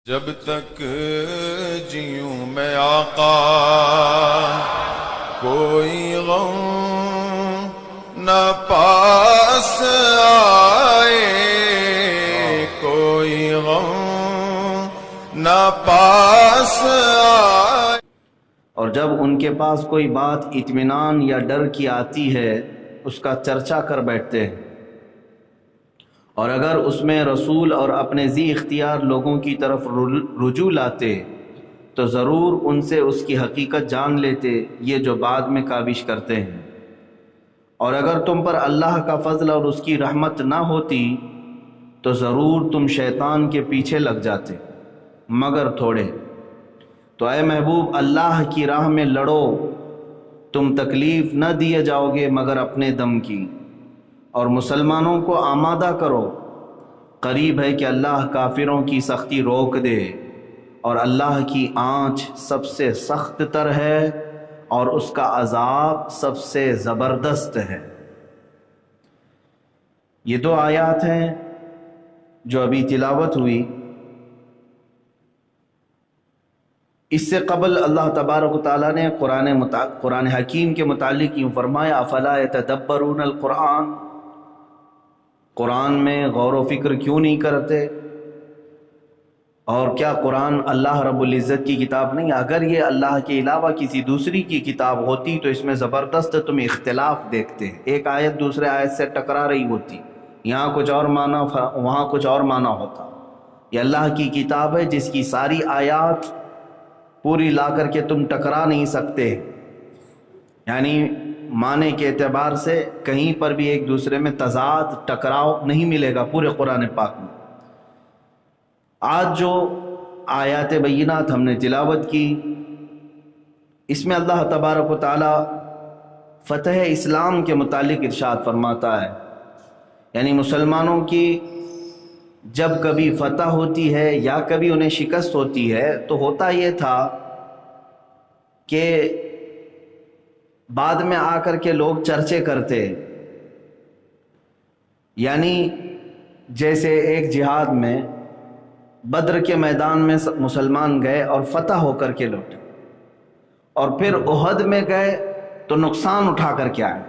جب تک جیوں میں آقا کوئی غم نہ پاس آئے، کوئی غم نہ پاس آئے۔ اور جب ان کے پاس کوئی بات اطمینان یا ڈر کی آتی ہے اس کا چرچا کر بیٹھتے ہیں، اور اگر اس میں رسول اور اپنے ذی اختیار لوگوں کی طرف رجوع لاتے تو ضرور ان سے اس کی حقیقت جان لیتے، یہ جو بعد میں کاوش کرتے ہیں۔ اور اگر تم پر اللہ کا فضل اور اس کی رحمت نہ ہوتی تو ضرور تم شیطان کے پیچھے لگ جاتے، مگر تھوڑے۔ تو اے محبوب، اللہ کی راہ میں لڑو، تم تکلیف نہ دیے جاؤ گے مگر اپنے دم کی، اور مسلمانوں کو آمادہ کرو، قریب ہے کہ اللہ کافروں کی سختی روک دے، اور اللہ کی آنچ سب سے سخت تر ہے اور اس کا عذاب سب سے زبردست ہے۔ یہ دو آیات ہیں جو ابھی تلاوت ہوئی۔ اس سے قبل اللہ تبارک و تعالیٰ نے قرآن حکیم کے متعلق یوں فرمایا، افلا یتدبرون القرآن، قرآن میں غور و فکر کیوں نہیں کرتے؟ اور کیا قرآن اللہ رب العزت کی کتاب نہیں؟ اگر یہ اللہ کے علاوہ کسی دوسری کی کتاب ہوتی تو اس میں زبردست تم اختلاف دیکھتے، ایک آیت دوسرے آیت سے ٹکرا رہی ہوتی، یہاں کچھ اور معنی وہاں کچھ اور معنی ہوتا۔ یہ اللہ کی کتاب ہے جس کی ساری آیات پوری لا کر کے تم ٹکرا نہیں سکتے، یعنی معنی کے اعتبار سے کہیں پر بھی ایک دوسرے میں تضاد ٹکراؤ نہیں ملے گا پورے قرآن پاک میں۔ آج جو آیات بینات ہم نے تلاوت کی، اس میں اللہ تبارک و تعالی فتح اسلام کے متعلق ارشاد فرماتا ہے، یعنی مسلمانوں کی جب کبھی فتح ہوتی ہے یا کبھی انہیں شکست ہوتی ہے تو ہوتا یہ تھا کہ بعد میں آ کر کے لوگ چرچے کرتے، یعنی جیسے ایک جہاد میں بدر کے میدان میں مسلمان گئے اور فتح ہو کر کے لوٹے، اور پھر احد میں گئے تو نقصان اٹھا کر کے آئے۔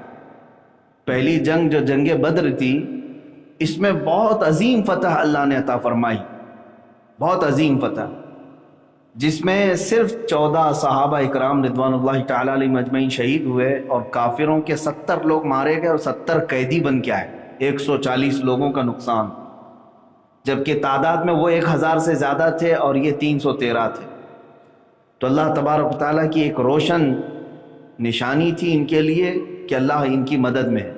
پہلی جنگ جو جنگ بدر تھی، اس میں بہت عظیم فتح اللہ نے عطا فرمائی، بہت عظیم فتح، جس میں صرف 14 صحابہ اکرام رضوان اللہ تعالی علیہم اجمعین شہید ہوئے، اور کافروں کے 70 لوگ مارے گئے اور 70 قیدی بن کے آئے، 140 لوگوں کا نقصان، جبکہ تعداد میں وہ 1000 سے زیادہ تھے اور یہ 313 تھے۔ تو اللہ تبارک و تعالیٰ کی ایک روشن نشانی تھی ان کے لیے کہ اللہ ان کی مدد میں ہے۔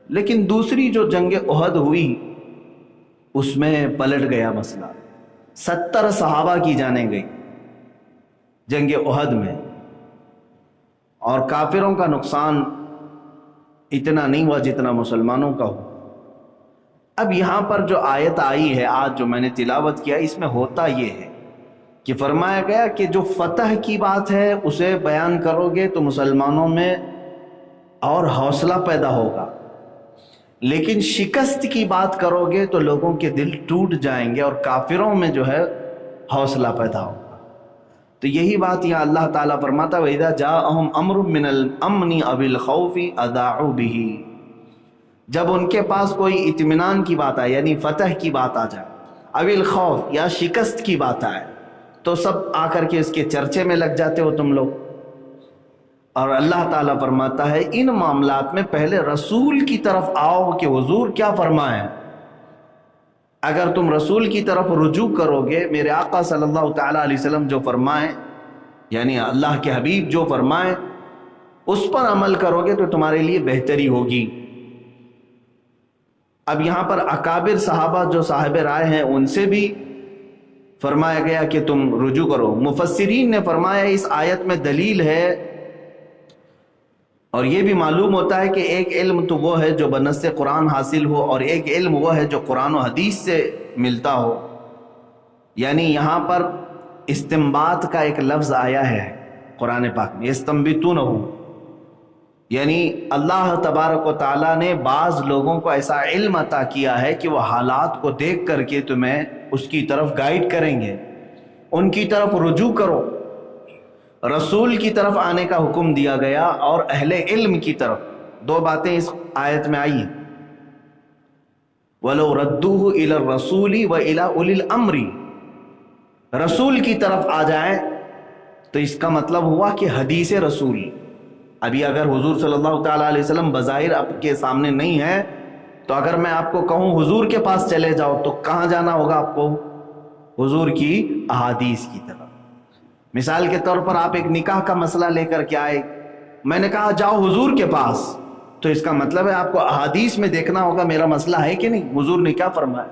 لیکن دوسری جو جنگ احد ہوئی اس میں پلٹ گیا مسئلہ، 70 صحابہ کی جانیں گئی جنگ احد میں، اور کافروں کا نقصان اتنا نہیں ہوا جتنا مسلمانوں کا ہوا۔ اب یہاں پر جو آیت آئی ہے آج جو میں نے تلاوت کیا، اس میں ہوتا یہ ہے کہ فرمایا گیا کہ جو فتح کی بات ہے اسے بیان کرو گے تو مسلمانوں میں اور حوصلہ پیدا ہوگا، لیکن شکست کی بات کرو گے تو لوگوں کے دل ٹوٹ جائیں گے اور کافروں میں جو ہے حوصلہ پیدا ہوگا۔ تو یہی بات یہاں اللہ تعالیٰ فرماتا ہے وَإِذَا جَاءَهُمْ أَمْرٌ مِّنَ الْأَمْنِ أَوِ الْخَوْفِ أَذَاعُوا بِهِ، جب ان کے پاس کوئی اطمینان کی بات آئے، یعنی فتح کی بات آ جائے، اوِ الخوف یا شکست کی بات آئے، تو سب آ کر کے اس کے چرچے میں لگ جاتے ہو تم لوگ۔ اور اللہ تعالیٰ فرماتا ہے ان معاملات میں پہلے رسول کی طرف آؤ کہ حضور کیا فرمائیں۔ اگر تم رسول کی طرف رجوع کرو گے، میرے آقا صلی اللہ تعالیٰ علیہ وسلم جو فرمائیں، یعنی اللہ کے حبیب جو فرمائیں اس پر عمل کرو گے تو تمہارے لیے بہتری ہوگی۔ اب یہاں پر اکابر صحابہ جو صاحب رائے ہیں ان سے بھی فرمایا گیا کہ تم رجوع کرو۔ مفسرین نے فرمایا اس آیت میں دلیل ہے، اور یہ بھی معلوم ہوتا ہے کہ ایک علم تو وہ ہے جو بنص قرآن حاصل ہو، اور ایک علم وہ ہے جو قرآن و حدیث سے ملتا ہو۔ یعنی یہاں پر استنباط کا ایک لفظ آیا ہے قرآن پاک میں، یستنبطونہ، یعنی اللہ تبارک و تعالیٰ نے بعض لوگوں کو ایسا علم عطا کیا ہے کہ وہ حالات کو دیکھ کر کے تمہیں اس کی طرف گائیڈ کریں گے، ان کی طرف رجوع کرو. رسول کی طرف آنے کا حکم دیا گیا اور اہل علم کی طرف. دو باتیں اس آیت میں آئی ہیں. وَلَوْ رَدُّوهُ إِلَى الرَّسُولِ وَإِلَى أُولِي الْأَمْرِ، رسول کی طرف آ جائیں تو اس کا مطلب ہوا کہ حدیث رسول. ابھی اگر حضور صلی اللہ تعالیٰ علیہ وسلم بظاہر آپ کے سامنے نہیں ہے تو اگر میں آپ کو کہوں حضور کے پاس چلے جاؤ تو کہاں جانا ہوگا آپ کو؟ حضور کی احادیث کی طرف. مثال کے طور پر آپ ایک نکاح کا مسئلہ لے کر کے آئے، میں نے کہا جاؤ حضور کے پاس، تو اس کا مطلب ہے آپ کو احادیث میں دیکھنا ہوگا میرا مسئلہ ہے کہ نہیں، حضور نے کیا فرمایا.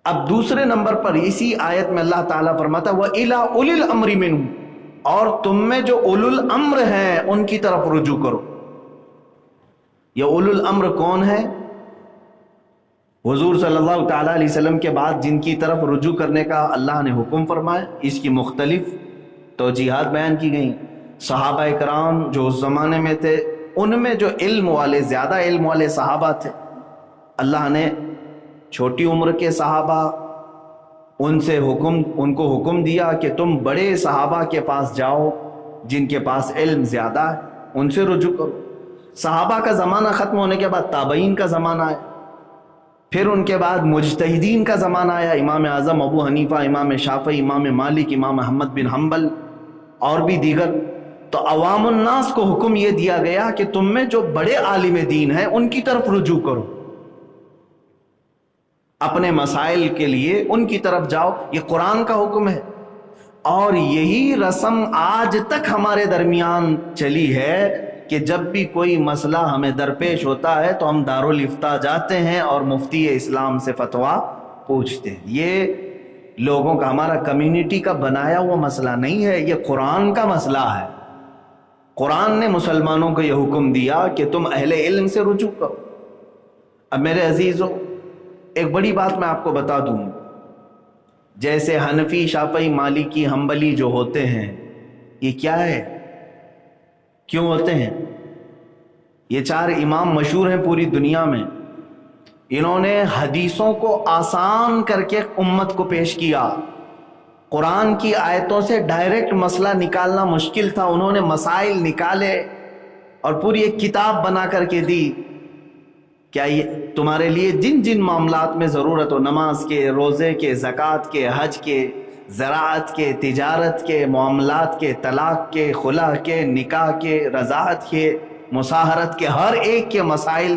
اب دوسرے نمبر پر اسی آیت میں اللہ تعالیٰ فرماتا ہے وَإِلَىٰ أُولِي الْأَمْرِ مِنْهُمْ، اور تم میں جو اولو الامر ہیں ان کی طرف رجوع کرو. یہ اولو الامر کون ہے؟ حضور صلی اللہ تعالیٰ علیہ وسلم کے بعد جن کی طرف رجوع کرنے کا اللہ نے حکم فرمایا. اس کی مختلف توجیحات بیان کی گئیں. صحابہ کرام جو اس زمانے میں تھے ان میں جو علم والے، زیادہ علم والے صحابہ تھے، اللہ نے چھوٹی عمر کے صحابہ ان کو حکم دیا کہ تم بڑے صحابہ کے پاس جاؤ جن کے پاس علم زیادہ ہے، ان سے رجوع کرو. صحابہ کا زمانہ ختم ہونے کے بعد تابعین کا زمانہ آیا، پھر ان کے بعد مجتہدین کا زمانہ آیا، امام اعظم ابو حنیفہ، امام شافعی، امام مالک، امام احمد بن حنبل اور بھی دیگر. تو عوام الناس کو حکم یہ دیا گیا کہ تم میں جو بڑے عالم دین ہیں ان کی طرف رجوع کرو، اپنے مسائل کے لیے ان کی طرف جاؤ. یہ قرآن کا حکم ہے اور یہی رسم آج تک ہمارے درمیان چلی ہے کہ جب بھی کوئی مسئلہ ہمیں درپیش ہوتا ہے تو ہم دارالافتاء جاتے ہیں اور مفتی اسلام سے فتویٰ پوچھتے ہیں. یہ لوگوں کا، ہمارا کمیونٹی کا بنایا ہوا مسئلہ نہیں ہے، یہ قرآن کا مسئلہ ہے. قرآن نے مسلمانوں کو یہ حکم دیا کہ تم اہل علم سے رجوع کرو. اب میرے عزیزو، ایک بڑی بات میں آپ کو بتا دوں، جیسے حنفی، شافعی، مالکی، حنبلی جو ہوتے ہیں، یہ کیا ہے، کیوں ہوتے ہیں؟ یہ چار امام مشہور ہیں پوری دنیا میں. انہوں نے حدیثوں کو آسان کر کے امت کو پیش کیا. قرآن کی آیتوں سے ڈائریکٹ مسئلہ نکالنا مشکل تھا، انہوں نے مسائل نکالے اور پوری ایک کتاب بنا کر کے دی. کیا یہ تمہارے لیے جن جن معاملات میں ضرورت ہو، نماز کے، روزے کے، زکوٰۃ کے، حج کے، زراعت کے، تجارت کے، معاملات کے، طلاق کے، خلا کے، نکاح کے، رضاعت کے، مصاہرت کے، ہر ایک کے مسائل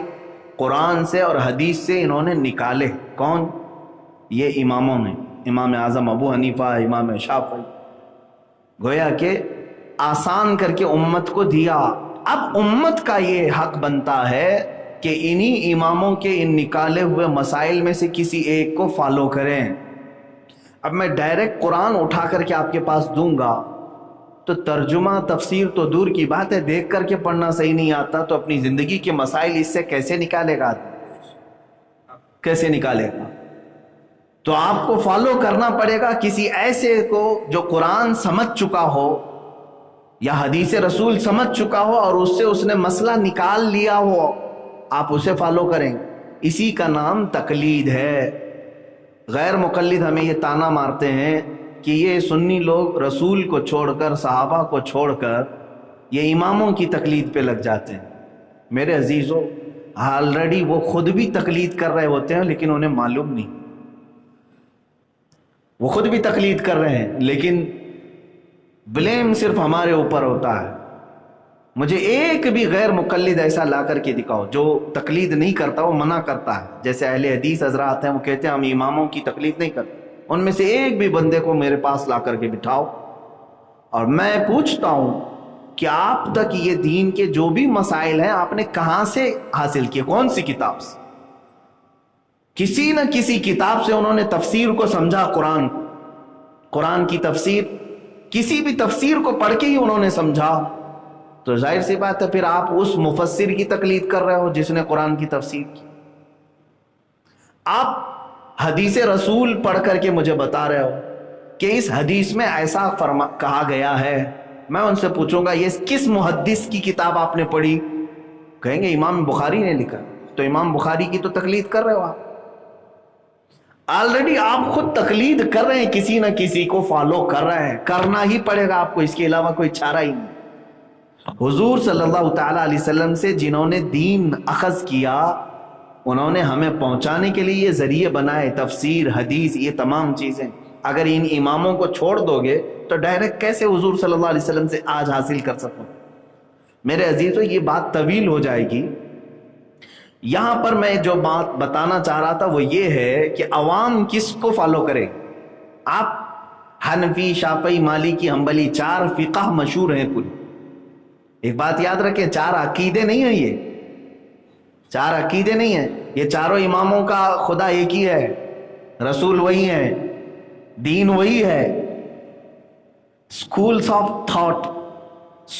قرآن سے اور حدیث سے انہوں نے نکالے. کون؟ یہ اماموں نے، امام اعظم ابو حنیفہ، امام شافعی. گویا کہ آسان کر کے امت کو دیا. اب امت کا یہ حق بنتا ہے کہ انہی اماموں کے ان نکالے ہوئے مسائل میں سے کسی ایک کو فالو کریں. اب میں ڈائریکٹ قرآن اٹھا کر کے آپ کے پاس دوں گا تو ترجمہ تفسیر تو دور کی بات ہے، دیکھ کر کے پڑھنا صحیح نہیں آتا تو اپنی زندگی کے مسائل اس سے کیسے نکالے گا؟ کیسے نکالے گا؟ تو آپ کو فالو کرنا پڑے گا کسی ایسے کو جو قرآن سمجھ چکا ہو یا حدیث رسول سمجھ چکا ہو اور اس سے اس نے مسئلہ نکال لیا ہو، آپ اسے فالو کریں. اسی کا نام تقلید ہے. غیر مقلد ہمیں یہ طعنہ مارتے ہیں کہ یہ سنی لوگ رسول کو چھوڑ کر، صحابہ کو چھوڑ کر یہ اماموں کی تقلید پہ لگ جاتے ہیں. میرے عزیزو، آلریڈی وہ خود بھی تقلید کر رہے ہوتے ہیں لیکن انہیں معلوم نہیں. وہ خود بھی تقلید کر رہے ہیں لیکن بلیم صرف ہمارے اوپر ہوتا ہے. مجھے ایک بھی غیر مقلد ایسا لا کر کے دکھاؤ جو تقلید نہیں کرتا، وہ منع کرتا ہے. جیسے اہل حدیث حضرات ہیں، وہ کہتے ہیں ہم اماموں کی تقلید نہیں کرتے. ان میں سے ایک بھی بندے کو میرے پاس لا کر کے بٹھاؤ اور میں پوچھتا ہوں کہ آپ تک یہ دین کے جو بھی مسائل ہیں آپ نے کہاں سے حاصل کیے، کون سی کتاب سے؟ کسی نہ کسی کتاب سے انہوں نے تفسیر کو سمجھا. قرآن کی تفسیر، کسی بھی تفسیر کو پڑھ کے ہی انہوں نے سمجھا. تو ظاہر سی بات ہے پھر آپ اس مفسر کی تقلید کر رہے ہو جس نے قرآن کی تفسیر کی. آپ حدیث رسول پڑھ کر کے مجھے بتا رہے ہو کہ اس حدیث میں ایسا کہا گیا ہے. میں ان سے پوچھوں گا یہ کس محدث کی کتاب آپ نے پڑھی؟ کہیں گے امام بخاری نے لکھا. تو امام بخاری کی تو تقلید کر رہے ہو آپ. آلریڈی آپ خود تقلید کر رہے ہیں، کسی نہ کسی کو فالو کر رہے ہیں، کرنا ہی پڑے گا آپ کو، اس کے علاوہ کوئی چارہ ہی نہیں۔ حضور صلی اللہ تعالی علیہ وسلم سے جنہوں نے دین اخذ کیا، انہوں نے ہمیں پہنچانے کے لیے یہ ذریعے بنائے، تفسیر، حدیث، یہ تمام چیزیں۔ اگر ان اماموں کو چھوڑ دو گے تو ڈائریکٹ کیسے حضور صلی اللہ علیہ وسلم سے آج حاصل کر سکو؟ میرے عزیزو، یہ بات طویل ہو جائے گی۔ یہاں پر میں جو بات بتانا چاہ رہا تھا وہ یہ ہے کہ عوام کس کو فالو کرے۔ آپ حنفی، شافعی، مالکی، حنبلی، 4 فقہ مشہور ہیں پوری۔ ایک بات یاد رکھیں، 4 عقیدے نہیں ہیں، یہ 4 عقیدے نہیں ہیں، یہ چاروں اماموں کا خدا ایک ہی ہے، رسول وہی ہے، دین وہی ہے۔ سکولز آف تھاٹ،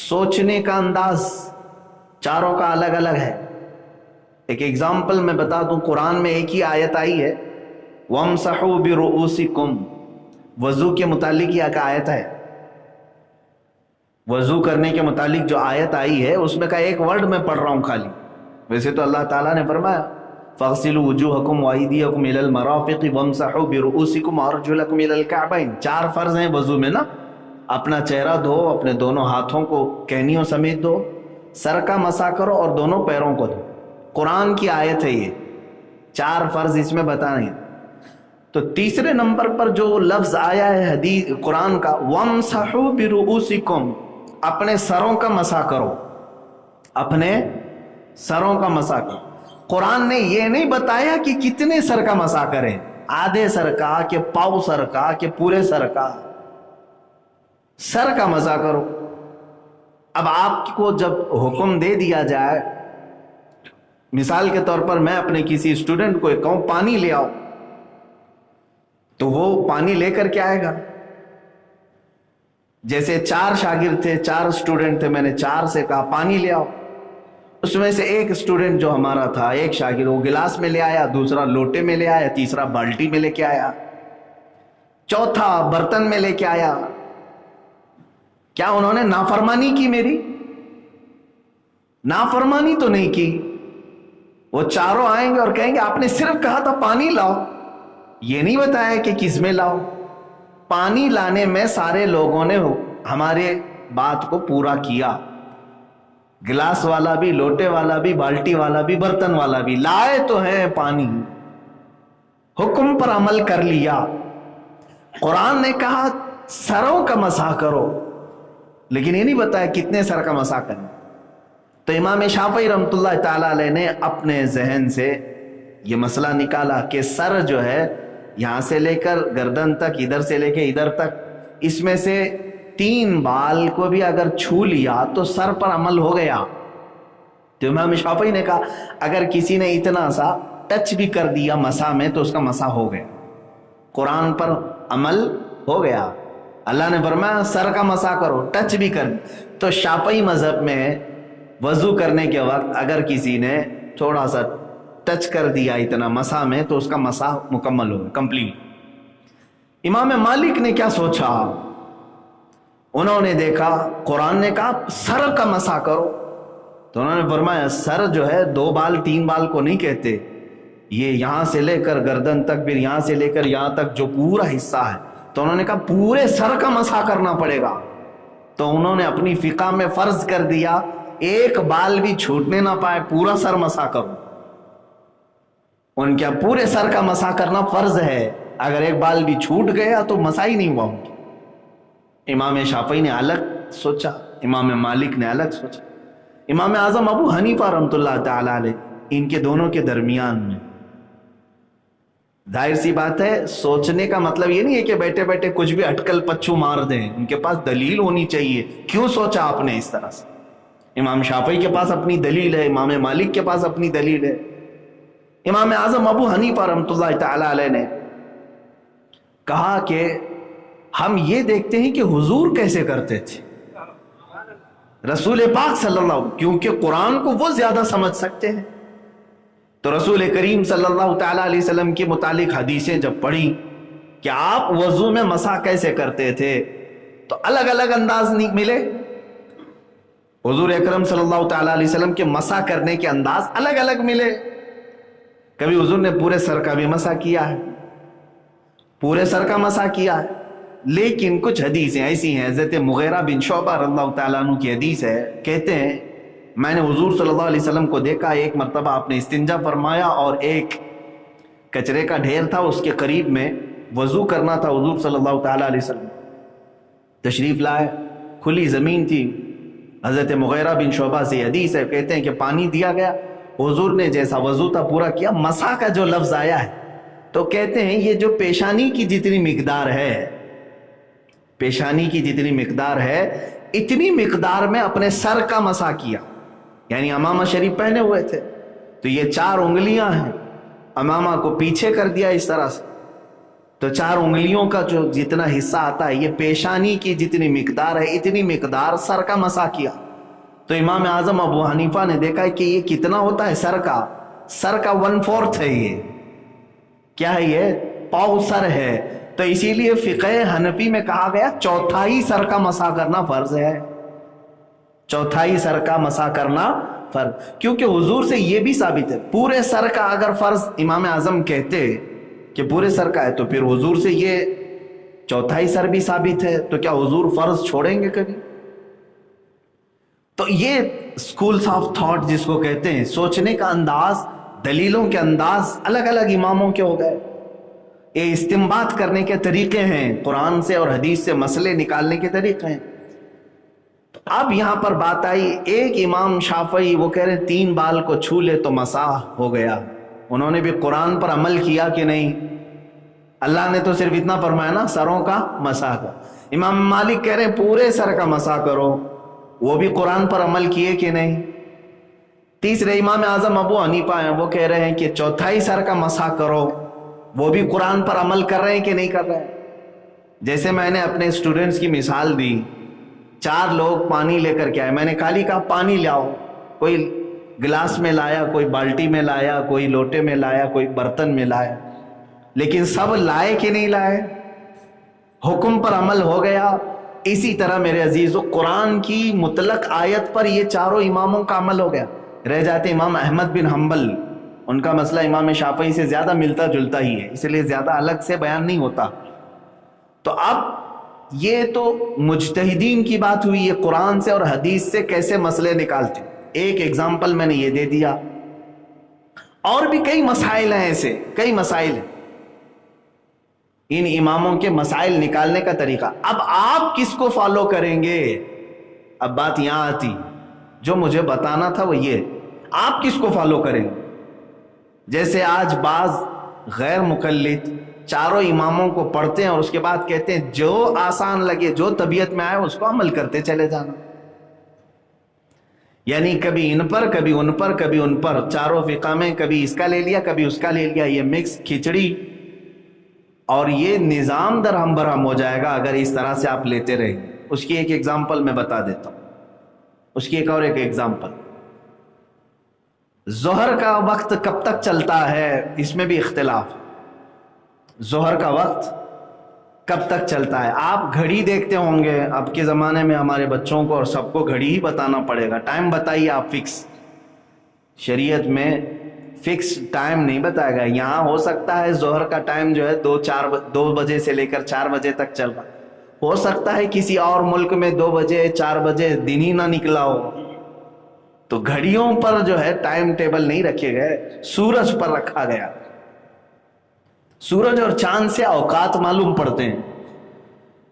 سوچنے کا انداز چاروں کا الگ الگ ہے۔ ایک ایگزامپل میں بتا دوں، قرآن میں ایک ہی آیت آئی ہے، وَامْسَحُوا بِرُؤُوسِكُمْ، وضو کے متعلق یہ ایک آیت ہے، وضو کرنے کے متعلق جو آیت آئی ہے اس میں کا ایک ورڈ میں پڑھ رہا ہوں خالی۔ ویسے تو اللہ تعالیٰ نے فرمایا فَاغْسِلُوا وُجُوهَكُمْ وَأَيْدِيَكُمْ إِلَى الْمَرَافِقِ وَامْسَحُوا بِرُؤُوسِكُمْ وَأَرْجُلَكُمْ إِلَى الْكَعْبَيْنِ۔ 4 فرض ہیں وضو میں نا، اپنا چہرہ دھو، اپنے دونوں ہاتھوں کو کہنیوں سمیت دھو، سر کا مسح کرو اور دونوں پیروں کو دھو۔ قرآن کی آیت ہے یہ، 4 فرض اس میں بتائیں۔ تو تیسرے نمبر پر جو لفظ آیا ہے حدیث قرآن کا، وَامْسَحُوا بِرُؤُوسِكُمْ، اپنے سروں کا مسح کرو، اپنے سروں کا مسح کرو۔ قرآن نے یہ نہیں بتایا کہ کتنے سر کا مسح کریں، آدھے سر کا کہ پاؤ سر کا کہ پورے سر کا، سر کا مسح کرو۔ اب آپ کو جب حکم دے دیا جائے، مثال کے طور پر میں اپنے کسی اسٹوڈنٹ کو کہوں پانی لے آؤ، تو وہ پانی لے کر کے آئے گا۔ جیسے 4 شاگرد تھے، 4 اسٹوڈنٹ تھے، میں نے 4 سے کہا پانی لے آؤ، اس میں سے ایک اسٹوڈنٹ جو ہمارا تھا، ایک شاگرد، وہ گلاس میں لے آیا، دوسرا لوٹے میں لے آیا، تیسرا بالٹی میں لے کے آیا، چوتھا برتن میں لے کے آیا۔ کیا انہوں نے نافرمانی کی؟ میری نافرمانی تو نہیں کی۔ وہ چاروں آئیں گے اور کہیں گے آپ نے صرف کہا تھا پانی لاؤ، یہ نہیں بتایا کہ کس میں لاؤ۔ پانی لانے میں سارے لوگوں نے ہمارے بات کو پورا کیا، گلاس والا بھی، لوٹے والا بھی، بالٹی والا بھی، برتن والا بھی، لائے تو ہیں پانی، حکم پر عمل کر لیا۔ قرآن نے کہا سروں کا مسح کرو، لیکن یہ نہیں بتایا کتنے سر کا مسح کریں۔ تو امام شافعی رحمۃ اللہ تعالی علیہ نے اپنے ذہن سے یہ مسئلہ نکالا کہ سر جو ہے یہاں سے لے کر گردن تک، ادھر سے لے کے ادھر تک، اس میں سے 3 بال کو بھی اگر چھو لیا تو سر پر عمل ہو گیا۔ تو امام شافعی نے کہا اگر کسی نے اتنا سا ٹچ بھی کر دیا مسح میں تو اس کا مسح ہو گیا، قرآن پر عمل ہو گیا۔ اللہ نے فرمایا سر کا مسح کرو، ٹچ بھی کر۔ تو شافعی مذہب میں وضو کرنے کے وقت اگر کسی نے تھوڑا سا ٹچ کر دیا اتنا مسح میں تو اس کا مسح مکمل ہو گیا، کمپلیٹ۔ امام مالک نے کیا سوچا؟ انہوں نے دیکھا قرآن نے کہا سر کا مسح کرو، تو انہوں نے فرمایا سر جو ہے 2 بال 3 بال کو نہیں کہتے، یہ یہاں سے لے کر گردن تک، پھر یہاں سے لے کر یہاں تک جو پورا حصہ ہے، تو انہوں نے کہا پورے سر کا مسح کرنا پڑے گا۔ تو انہوں نے اپنی فقہ میں فرض کر دیا ایک بال بھی چھوٹنے نہ پائے، پورا سر مسح کرو۔ ان کے پورے سر کا مسح کرنا فرض ہے، اگر ایک بال بھی چھوٹ گیا تو مسح ہی نہیں ہوا ان کی۔ امام شافعی نے الگ سوچا، امام مالک نے الگ سوچا، امام اعظم ابو حنیفہ رحمۃ اللہ تعالی علیہ، ان کے دونوں کے درمیان میں ظاہر سی بات ہے، سوچنے کا مطلب یہ نہیں ہے کہ بیٹھے بیٹھے کچھ بھی اٹکل پچھو مار دیں، ان کے پاس دلیل ہونی چاہیے، کیوں سوچا آپ نے اس طرح سے۔ امام شافعی کے پاس اپنی دلیل ہے، امام مالک کے پاس اپنی دلیل ہے۔ امام اعظم ابو حنیفہ رحمۃ اللہ تعالی علیہ نے کہا کہ ہم یہ دیکھتے ہیں کہ حضور کیسے کرتے تھے، رسول پاک صلی اللہ علیہ وسلم، کیونکہ قرآن کو وہ زیادہ سمجھ سکتے ہیں۔ تو رسول کریم صلی اللہ تعالی علیہ وسلم کے متعلق حدیثیں جب پڑھی کہ آپ وضو میں مسح کیسے کرتے تھے، تو الگ الگ انداز ملے۔ حضور اکرم صلی اللہ تعالی علیہ وسلم کے مسح کرنے کے انداز الگ الگ ملے۔ کبھی حضور نے پورے سر کا بھی مسح کیا ہے، پورے سر کا مسح کیا ہے. لیکن کچھ حدیثیں ایسی ہیں, حضرت مغیرہ بن شعبہ رضی اللہ تعالیٰ عنہ کی حدیث ہے, کہتے ہیں میں نے حضور صلی اللہ علیہ وسلم کو دیکھا, ایک مرتبہ آپ نے استنجا فرمایا اور ایک کچرے کا ڈھیر تھا, اس کے قریب میں وضو کرنا تھا. حضور صلی اللہ تعالیٰ علیہ وسلم تشریف لائے, کھلی زمین تھی. حضرت مغیرہ بن شعبہ سے حدیث ہے, کہتے ہیں کہ پانی دیا گیا, حضور نے جیسا وضو تھا پورا کیا. مسح کا جو لفظ آیا ہے تو کہتے ہیں یہ جو پیشانی کی جتنی مقدار ہے, پیشانی کی جتنی مقدار ہے اتنی مقدار میں اپنے سر کا مسح کیا. یعنی امامہ شریف پہنے ہوئے تھے تو یہ 4 انگلیاں ہیں, امامہ کو پیچھے کر دیا اس طرح سے, تو 4 انگلیوں کا جو جتنا حصہ آتا ہے یہ پیشانی کی جتنی مقدار ہے اتنی مقدار سر کا مسح کیا. تو امام اعظم ابو حنیفہ نے دیکھا ہے کہ یہ کتنا ہوتا ہے سر کا 1/4 ہے. یہ کیا ہے, یہ پاؤ سر ہے. تو اسی لیے فقہ حنفی میں کہا گیا 1/4 سر کا مسح کرنا فرض ہے, 1/4 سر کا مسح کرنا فرض, کیونکہ حضور سے یہ بھی ثابت ہے. پورے سر کا اگر فرض امام اعظم کہتے کہ پورے سر کا ہے تو پھر حضور سے یہ 1/4 سر بھی ثابت ہے, تو کیا حضور فرض چھوڑیں گے کبھی؟ تو یہ سکولز آف تھاٹ جس کو کہتے ہیں, سوچنے کا انداز, دلیلوں کے انداز الگ الگ اماموں کے ہو گئے. یہ استنباط کرنے کے طریقے ہیں, قرآن سے اور حدیث سے مسئلے نکالنے کے طریقے ہیں. تو اب یہاں پر بات آئی, ایک امام شافعی وہ کہہ رہے 3 بال کو چھو لے تو مسح ہو گیا. انہوں نے بھی قرآن پر عمل کیا کہ نہیں؟ اللہ نے تو صرف اتنا فرمایا نا, سروں کا مسح کا. امام مالک کہہ رہے ہیں پورے سر کا مسح کرو, وہ بھی قرآن پر عمل کیے کہ نہیں؟ تیسرے امام اعظم ابو حنیفہ ہیں, وہ کہہ رہے ہیں کہ 1/4 سر کا مسح کرو, وہ بھی قرآن پر عمل کر رہے ہیں کہ نہیں کر رہے ہیں؟ جیسے میں نے اپنے اسٹوڈنٹس کی مثال دی, 4 لوگ پانی لے کر کے آئے, میں نے خالی کہا پانی لاؤ, کوئی گلاس میں لایا, کوئی بالٹی میں لایا, کوئی لوٹے میں لایا, کوئی برتن میں لایا, لیکن سب لائے کہ نہیں لائے؟ حکم پر عمل ہو گیا. اسی طرح میرے عزیزو قرآن کی مطلق آیت پر یہ 4 اماموں کا عمل ہو گیا. رہ جاتے امام احمد بن حنبل, ان کا مسئلہ امام شافعی سے زیادہ ملتا جلتا ہی ہے, اس لیے زیادہ الگ سے بیان نہیں ہوتا. تو اب یہ تو مجتہدین کی بات ہوئی, یہ قرآن سے اور حدیث سے کیسے مسئلے نکالتے. ایک ایگزامپل میں نے یہ دے دیا, اور بھی کئی مسائل ہیں, ایسے کئی مسائل ہیں. ان اماموں کے مسائل نکالنے کا طریقہ, اب آپ کس کو فالو کریں گے؟ اب بات یہاں آتی, جو مجھے بتانا تھا وہ یہ, آپ کس کو فالو کریں گے؟ جیسے آج بعض غیر مقلد 4 اماموں کو پڑھتے ہیں اور اس کے بعد کہتے ہیں جو آسان لگے, جو طبیعت میں آئے اس کو عمل کرتے چلے جانا. یعنی کبھی ان پر, کبھی ان پر, کبھی ان پر, 4 فقہ میں کبھی اس کا لے لیا, کبھی اس کا لے لیا. یہ مکس کھچڑی, اور یہ نظام درہم برہم ہو جائے گا اگر اس طرح سے آپ لیتے رہیں. اس کی ایک ایگزامپل میں بتا دیتا ہوں, اس کی ایک اور ایک ایگزامپل. ظہر کا وقت کب تک چلتا ہے, اس میں بھی اختلاف. ظہر کا وقت کب تک چلتا ہے؟ آپ گھڑی دیکھتے ہوں گے, اب کے زمانے میں ہمارے بچوں کو اور سب کو گھڑی ہی بتانا پڑے گا. ٹائم بتائیے آپ فکس, شریعت میں فکس ٹائم نہیں بتائے گا. یہاں ہو سکتا ہے ظہر کا ٹائم جو ہے 2 بجے سے لے کر 4 بجے تک چل رہا, ہو سکتا ہے کسی اور ملک میں 2 بجے 4 بجے دن ہی نہ نکلا ہو. تو گھڑیوں پر جو ہے ٹائم ٹیبل نہیں رکھے گئے, سورج پر رکھا گیا. سورج اور چاند سے اوقات معلوم پڑتے ہیں.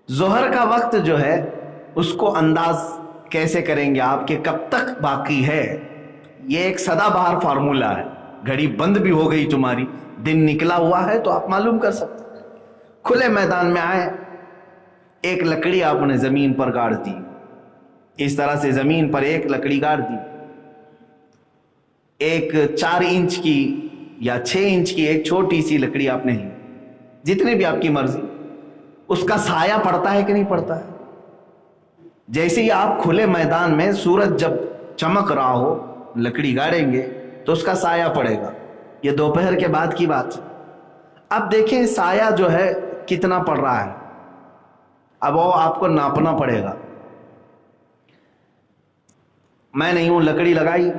ظہر کا وقت جو ہے اس کو انداز کیسے کریں گے آپ کہ کب تک باقی ہے؟ یہ ایک سدا بہار فارمولا ہے. گھڑی بند بھی ہو گئی تمہاری, دن نکلا ہوا ہے تو آپ معلوم کر سکتے. کھلے میدان میں آئے, ایک لکڑی آپ نے زمین پر گاڑ دی, اس طرح سے زمین پر ایک لکڑی گاڑ دی. ایک 4 انچ کی یا 6 انچ کی ایک چھوٹی سی لکڑی آپ نے لی, جتنے بھی آپ کی مرضی. اس کا سایہ پڑتا ہے کہ نہیں پڑتا ہے؟ جیسے ہی آپ کھلے میدان میں سورج جب چمک رہا ہو, لکڑی گاڑیں گے تو اس کا سایہ پڑے گا. یہ دوپہر کے بعد کی بات. اب دیکھیں سایہ جو ہے کتنا پڑ رہا ہے, اب وہ آپ کو ناپنا پڑے گا. میں نہیں ہوں, لکڑی لگائی,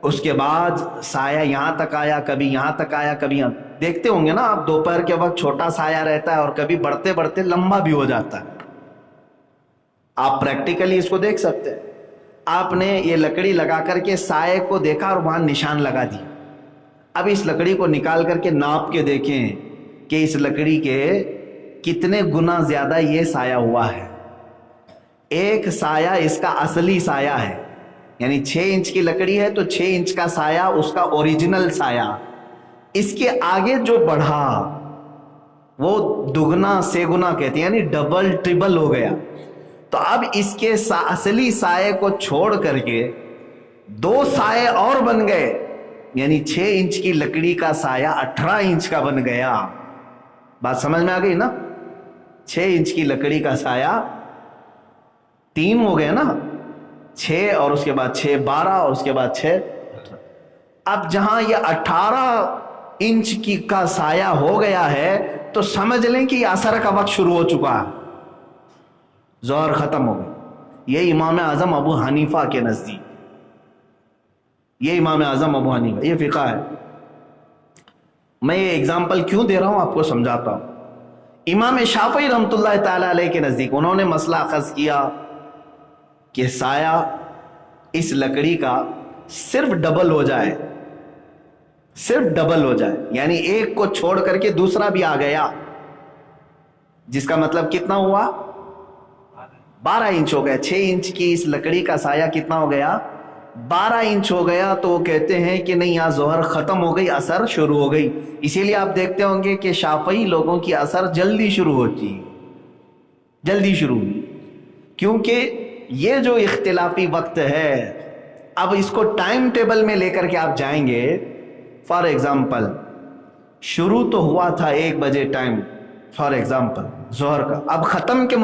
اس کے بعد سایہ یہاں تک آیا، کبھی یہاں تک آیا، کبھی یہاں. دیکھتے ہوں گے نا آپ، دوپہر کے وقت چھوٹا سایہ رہتا ہے اور کبھی بڑھتے بڑھتے لمبا بھی ہو جاتا ہے. آپ پریکٹیکلی اس کو دیکھ سکتے ہیں. آپ نے یہ لکڑی لگا کر کے سائے کو دیکھا اور وہاں نشان لگا دیا. اب اس لکڑی کو نکال کر کے ناپ کے دیکھیں کہ اس لکڑی کے کتنے گنا زیادہ یہ سایہ ہوا ہے. ایک سایہ اس کا اصلی سایہ ہے، یعنی 6 انچ کی لکڑی ہے تو 6 انچ کا سایہ اس کا اوریجنل سایہ. اس کے آگے جو بڑھا وہ دگنا سے گنا کہتے ہیں، یعنی ڈبل ٹریبل ہو گیا. تو اب اس کے اصلی سائے کو چھوڑ کر کے 2 سائے اور بن گئے، یعنی 6 انچ کی لکڑی کا سایہ 18 انچ کا بن گیا. بات سمجھ میں آ گئی نا؟ 6 انچ کی لکڑی کا سایہ 3 ہو گیا نا، 6 اور اس کے بعد 6 12 اور اس کے بعد 6. اب جہاں یہ 18 انچ کی کا سایہ ہو گیا ہے تو سمجھ لیں کہ یہ عصر کا وقت شروع ہو چکا ہے، ظہر ختم ہو گئی. یہ امام اعظم ابو حنیفہ کے نزدیک، یہ امام اعظم ابو حنیفہ، یہ فقہ ہے. میں یہ اگزامپل کیوں دے رہا ہوں آپ کو سمجھاتا ہوں. امام شافعی رحمۃ اللہ تعالی علیہ کے نزدیک انہوں نے مسئلہ اخذ کیا کہ سایہ اس لکڑی کا صرف ڈبل ہو جائے، صرف ڈبل ہو جائے، یعنی ایک کو چھوڑ کر کے دوسرا بھی آ گیا، جس کا مطلب کتنا ہوا؟ 12 انچ ہو گیا. 6 انچ کی اس لکڑی کا سایہ کتنا ہو گیا؟ 12 انچ ہو گیا. تو وہ کہتے ہیں کہ نہیں، یہاں ظہر ختم ہو گئی، عصر شروع ہو گئی. اسی لیے آپ دیکھتے ہوں گے کہ شافعی لوگوں کی عصر جلدی شروع ہوتی، جلدی شروع ہوئی، کیونکہ یہ جو اختلافی وقت ہے، اب اس کو ٹائم ٹیبل میں لے کر کے آپ جائیں گے. فار ایگزامپل شروع تو ہوا تھا 1 بجے ٹائم، فار ایگزامپل ظہر کا. اب ختم کے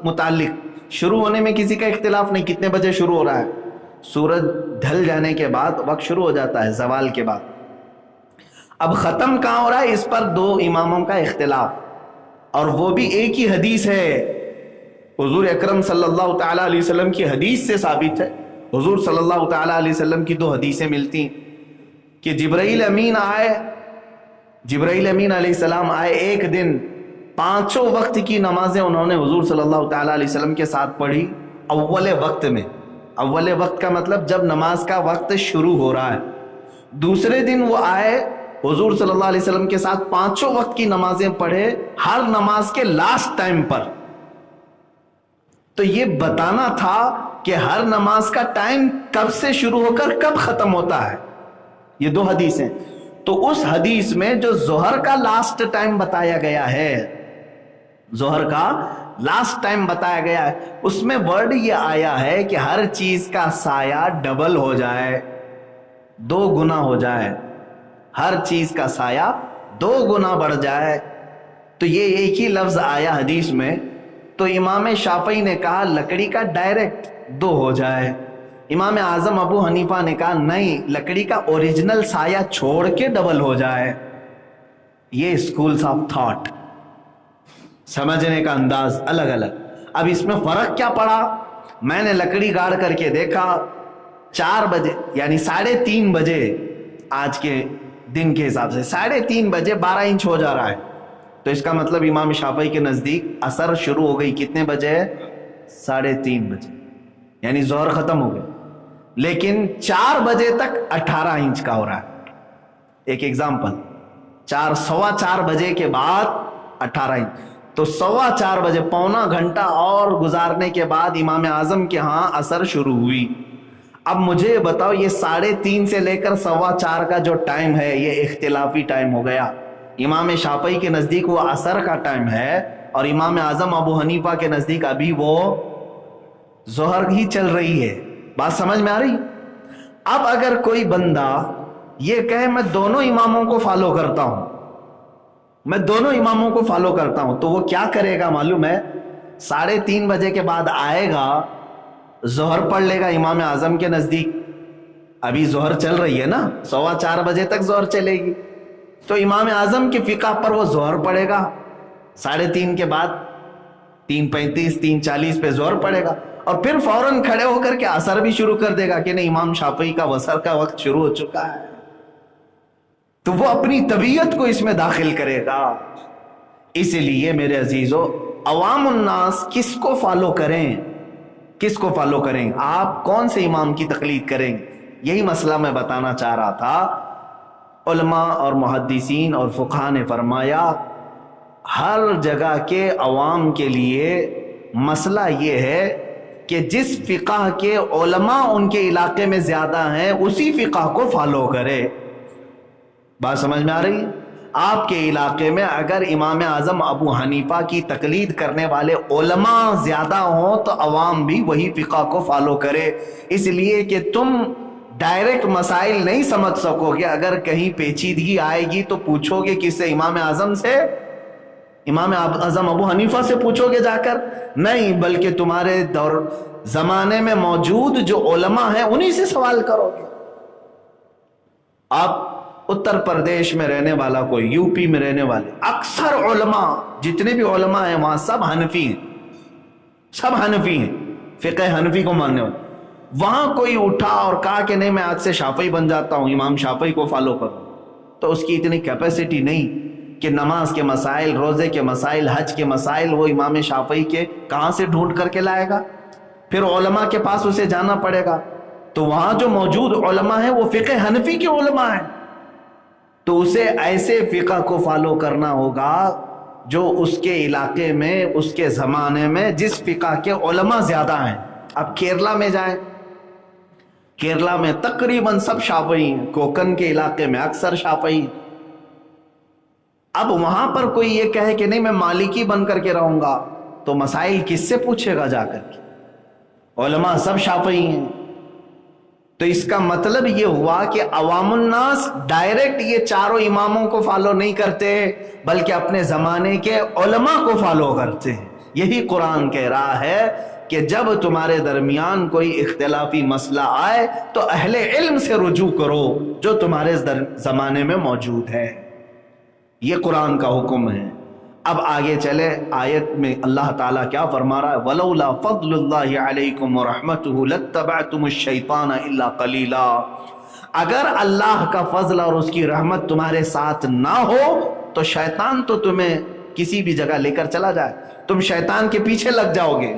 متعلق شروع ہونے میں کسی کا اختلاف نہیں، کتنے بجے شروع ہو رہا ہے؟ سورج ڈھل جانے کے بعد وقت شروع ہو جاتا ہے، زوال کے بعد. اب ختم کہاں ہو رہا ہے، اس پر 2 اماموں کا اختلاف، اور وہ بھی ایک ہی حدیث ہے. حضور اکرم صلی اللہ تعالی علیہ وسلم کی حدیث سے ثابت ہے. حضور صلی اللہ تعالی علیہ وسلم کی 2 حدیثیں ملتی کہ جبرائیل امین آئے، جبرائیل امین علیہ السلام آئے ایک دن، 5 وقت کی نمازیں انہوں نے حضور صلی اللہ تعالی علیہ وسلم کے ساتھ پڑھی اول وقت میں. اول وقت کا مطلب جب نماز کا وقت شروع ہو رہا ہے. دوسرے دن وہ آئے حضور صلی اللہ علیہ وسلم کے ساتھ 5 وقت کی نمازیں پڑھے، ہر نماز کے لاسٹ ٹائم پر. تو یہ بتانا تھا کہ ہر نماز کا ٹائم کب سے شروع ہو کر کب ختم ہوتا ہے. یہ 2 حدیثیں. تو اس حدیث میں جو ظہر کا لاسٹ ٹائم بتایا گیا ہے، ظہر کا لاسٹ ٹائم بتایا گیا ہے، اس میں ورڈ یہ آیا ہے کہ ہر چیز کا سایہ ڈبل ہو جائے، 2 گنا ہو جائے، ہر چیز کا سایہ 2 گنا بڑھ جائے. تو یہ ایک ہی لفظ آیا حدیث میں. تو امام شافعی نے کہا لکڑی کا ڈائریکٹ 2 ہو جائے. امام اعظم ابو حنیفہ نے کہا نہیں، لکڑی کا اوریجنل سایہ چھوڑ کے ڈبل ہو جائے. یہ اسکولز آف تھاٹ، سمجھنے کا انداز الگ الگ. اب اس میں فرق کیا پڑا؟ میں نے لکڑی گاڑ کر کے دیکھا 4 بجے، یعنی 3:30 بجے، آج کے دن کے حساب سے 3:30 بجے 12 انچ ہو جا رہا ہے. تو اس کا مطلب امام شافعی کے نزدیک عصر شروع ہو گئی کتنے بجے؟ 3:30 بجے، یعنی ظہر ختم ہو گئی. لیکن 4 بجے تک 18 انچ کا ہو رہا ہے. ایک ایگزامپل، 4:15 بجے کے بعد 18 انچ. تو 4:15 بجے، پونا گھنٹہ اور گزارنے کے بعد امام اعظم کے ہاں عصر شروع ہوئی. اب مجھے بتاؤ، یہ 3:30 سے لے کر 4:15 کا جو ٹائم ہے یہ اختلافی ٹائم ہو گیا. امام شافعی کے نزدیک وہ عصر کا ٹائم ہے، اور امام اعظم ابو حنیفہ کے نزدیک ابھی وہ ظہر ہی چل رہی ہے. بات سمجھ میں آ رہی؟ اب اگر کوئی بندہ یہ کہے میں دونوں اماموں کو فالو کرتا ہوں، میں دونوں اماموں کو فالو کرتا ہوں، تو وہ کیا کرے گا معلوم ہے؟ 3:30 بجے کے بعد آئے گا، ظہر پڑھ لے گا امام اعظم کے نزدیک. ابھی ظہر چل رہی ہے نا، 4:15 بجے تک ظہر چلے گی. تو امام اعظم کے فقہ پر وہ ظہر پڑے گا 3:30 کے بعد، 3:35 3:40 پہ ظہر پڑے گا. اور پھر فوراً کھڑے ہو کر کے اثر بھی شروع کر دے گا کہ نہیں امام شافعی کا وصر کا وقت شروع ہو چکا ہے، تو وہ اپنی طبیعت کو اس میں داخل کرے گا۔ اس لیے میرے عزیزو، عوام الناس کس کو فالو کریں؟ کس کو فالو کریں؟ آپ کون سے امام کی تقلید کریں؟ یہی مسئلہ میں بتانا چاہ رہا تھا۔ علماء اور محدثین اور فقہاء نے فرمایا ہر جگہ کے عوام کے لیے مسئلہ یہ ہے کہ جس فقہ کے علماء ان کے علاقے میں زیادہ ہیں اسی فقہ کو فالو کرے۔ بات سمجھ میں آ رہی ہے؟ آپ کے علاقے میں اگر امام اعظم ابو حنیفہ کی تقلید کرنے والے علماء زیادہ ہوں تو عوام بھی وہی فقہ کو فالو کرے، اس لیے کہ تم ڈائریکٹ مسائل نہیں سمجھ سکو گے۔ اگر کہیں پیچیدگی آئے گی تو پوچھو گے کس سے؟ امام اعظم سے؟ امام اعظم ابو حنیفہ سے پوچھو گے جا کر؟ نہیں، بلکہ تمہارے دور زمانے میں موجود جو علماء ہیں انہی سے سوال کرو گے۔ آپ اتر پردیش میں رہنے والا کوئی، یو پی میں رہنے والے اکثر علماء، جتنے بھی علماء ہیں وہاں سب حنفی ہیں، سب حنفی ہیں، فقہ حنفی کو ماننے والے۔ وہاں کوئی اٹھا اور کہا کہ نہیں میں آج سے شافعی بن جاتا ہوں، امام شافعی کو فالو کروں، تو اس کی اتنی کیپیسٹی نہیں کہ نماز کے مسائل، روزے کے مسائل، حج کے مسائل وہ امام شافعی کے کہاں سے ڈھونڈ کر کے لائے گا؟ پھر علماء کے پاس اسے جانا پڑے گا۔ تو وہاں جو موجود علماء ہیں وہ فقہ حنفی کے علماء ہیں، تو اسے ایسے فقہ کو فالو کرنا ہوگا جو اس کے علاقے میں، اس کے زمانے میں جس فقہ کے علماء زیادہ ہیں۔ اب کیرلا میں جائیں، کیرلا میں تقریباً سب شافعی ہیں، کوکن کے علاقے میں اکثر شافعی۔ اب وہاں پر کوئی یہ کہے کہ نہیں میں مالکی بن کر کے رہوں گا، تو مسائل کس سے پوچھے گا جا کر کے؟ علماء سب شافعی ہیں۔ تو اس کا مطلب یہ ہوا کہ عوام الناس ڈائریکٹ یہ چاروں اماموں کو فالو نہیں کرتے، بلکہ اپنے زمانے کے علماء کو فالو کرتے ہیں۔ یہی قرآن کہہ رہا ہے کہ جب تمہارے درمیان کوئی اختلافی مسئلہ آئے تو اہل علم سے رجوع کرو جو تمہارے زمانے میں موجود ہے۔ یہ قرآن کا حکم ہے۔ اب آگے چلے، آیت میں اللہ تعالیٰ کیا فرما رہا ہے؟ وَلَوْلَا فَضْلُ اللَّهِ عَلَيْكُمْ وَرَحْمَتُهُ لَاتَّبَعْتُمُ الشَّيْطَانَ إِلَّا قَلِيلًا۔ اگر اللہ کا فضل اور اس کی رحمت تمہارے ساتھ نہ ہو تو شیطان تو تمہیں کسی بھی جگہ لے کر چلا جائے، تم شیطان کے پیچھے لگ جاؤ گے،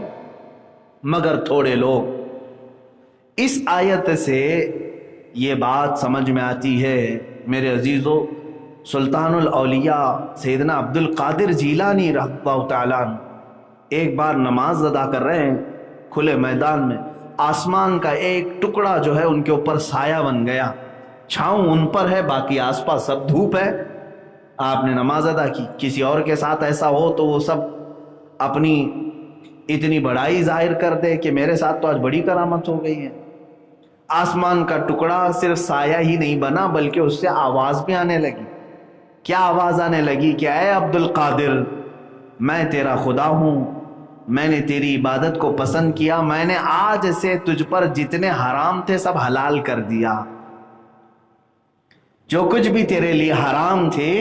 مگر تھوڑے لوگ۔ اس آیت سے یہ بات سمجھ میں آتی ہے میرے عزیزو، سلطان الاولیاء سیدنا عبد القادر جیلانی رحمہ اللہ تعالیٰ ایک بار نماز ادا کر رہے ہیں کھلے میدان میں، آسمان کا ایک ٹکڑا جو ہے ان کے اوپر سایہ بن گیا، چھاؤں ان پر ہے، باقی آس پاس سب دھوپ ہے۔ آپ نے نماز ادا کی۔ کسی اور کے ساتھ ایسا ہو تو وہ سب اپنی اتنی بڑائی ظاہر کر دے کہ میرے ساتھ تو آج بڑی کرامت ہو گئی ہے۔ آسمان کا ٹکڑا صرف سایہ ہی نہیں بنا بلکہ اس سے آواز بھی آنے لگی۔ کیا آواز آنے لگی کہ اے عبد القادر، میں تیرا خدا ہوں، میں نے تیری عبادت کو پسند کیا، میں نے آج سے تجھ پر جتنے حرام تھے سب حلال کر دیا، جو کچھ بھی تیرے لیے حرام تھے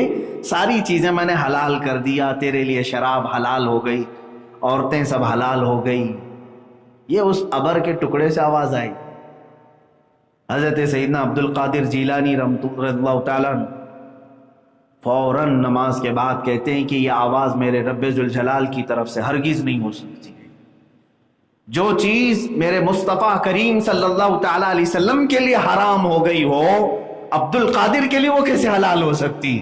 ساری چیزیں میں نے حلال کر دیا، تیرے لیے شراب حلال ہو گئی، عورتیں سب حلال ہو گئی۔ یہ اس ابر کے ٹکڑے سے آواز آئی۔ حضرت سیدنا عبد القادر جیلانی رضی اللہ تعالیٰ فوراً نماز کے بعد کہتے ہیں کہ یہ آواز میرے رب ذوالجلال کی طرف سے ہرگز نہیں ہو سکتی۔ جو چیز میرے مصطفیٰ کریم صلی اللہ تعالیٰ علیہ وسلم کے لیے حرام ہو گئی ہو، عبد القادر کے لیے وہ کیسے حلال ہو سکتی؟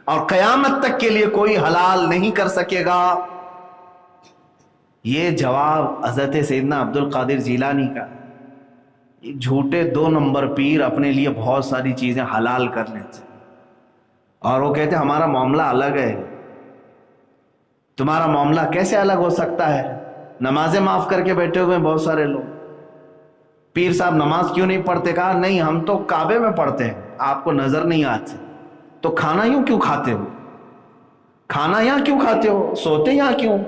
اور قیامت تک کے لیے کوئی حلال نہیں کر سکے گا۔ یہ جواب حضرت سیدنا عبد القادر جیلانی کا۔ جھوٹے 2 نمبر پیر اپنے لیے بہت ساری چیزیں حلال کر لیتے ہیں، اور وہ کہتے ہیں ہمارا معاملہ الگ ہے۔ تمہارا معاملہ کیسے الگ ہو سکتا ہے؟ نمازیں معاف کر کے بیٹھے ہوئے ہیں بہت سارے لوگ۔ پیر صاحب نماز کیوں نہیں پڑھتے؟ کہا نہیں ہم تو کعبے میں پڑھتے ہیں، آپ کو نظر نہیں آتے۔ تو کھانا یوں کیوں کھاتے ہو؟ کھانا یہاں کیوں کھاتے ہو؟ سوتے یہاں کیوں؟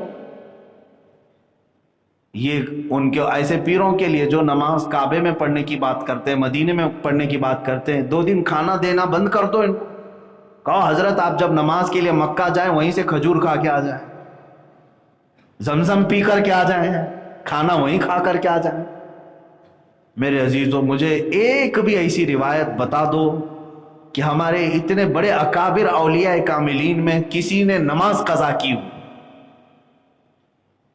یہ ان کے ایسے پیروں کے لیے جو نماز کعبے میں پڑھنے کی بات کرتے ہیں، مدینے میں پڑھنے کی بات کرتے ہیں، 2 دن کھانا دینا بند کر دو ان کو۔ کہو حضرت آپ جب نماز کے لیے مکہ جائیں وہیں سے کھجور کھا کے آ جائیں، زمزم پی کر کے آ جائیں، کھانا وہیں کھا کر کے آ جائیں۔ میرے عزیزوں، مجھے ایک بھی ایسی روایت بتا دو کہ ہمارے اتنے بڑے اکابر اولیاء کاملین میں کسی نے نماز قضا کی ہو۔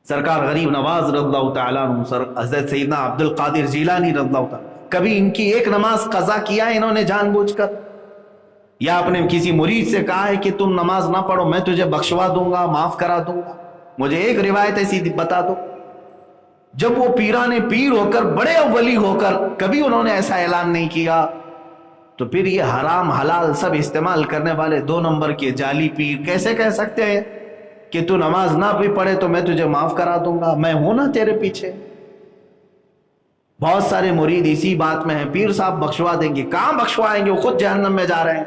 سرکار غریب نواز رضی اللہ تعالیٰ عنہ، حضرت سیدنا عبد القادر جیلانی رضی اللہ تعالیٰ، کبھی ان کی ایک نماز قضا کیا ہے انہوں نے جان بوجھ کر؟ یا اپنے کسی مرید سے کہا ہے کہ تم نماز نہ پڑھو، میں تجھے بخشوا دوں گا، معاف کرا دوں گا؟ مجھے ایک روایت ایسی بتا دو۔ جب وہ پیران پیر ہو کر، بڑے ولی ہو کر، کبھی انہوں نے ایسا اعلان نہیں کیا، تو پھر یہ حرام حلال سب استعمال کرنے والے 2 نمبر کے جعلی پیر کیسے کہہ سکتے ہیں کہ تو نماز نہ بھی پڑھے تو میں تجھے معاف کرا دوں گا، میں ہوں نا تیرے پیچھے؟ بہت سارے مرید اسی بات میں ہیں، پیر صاحب بخشوا دیں گے۔ کہاں بخشوائیں گے؟ وہ خود جہنم میں جا رہے ہیں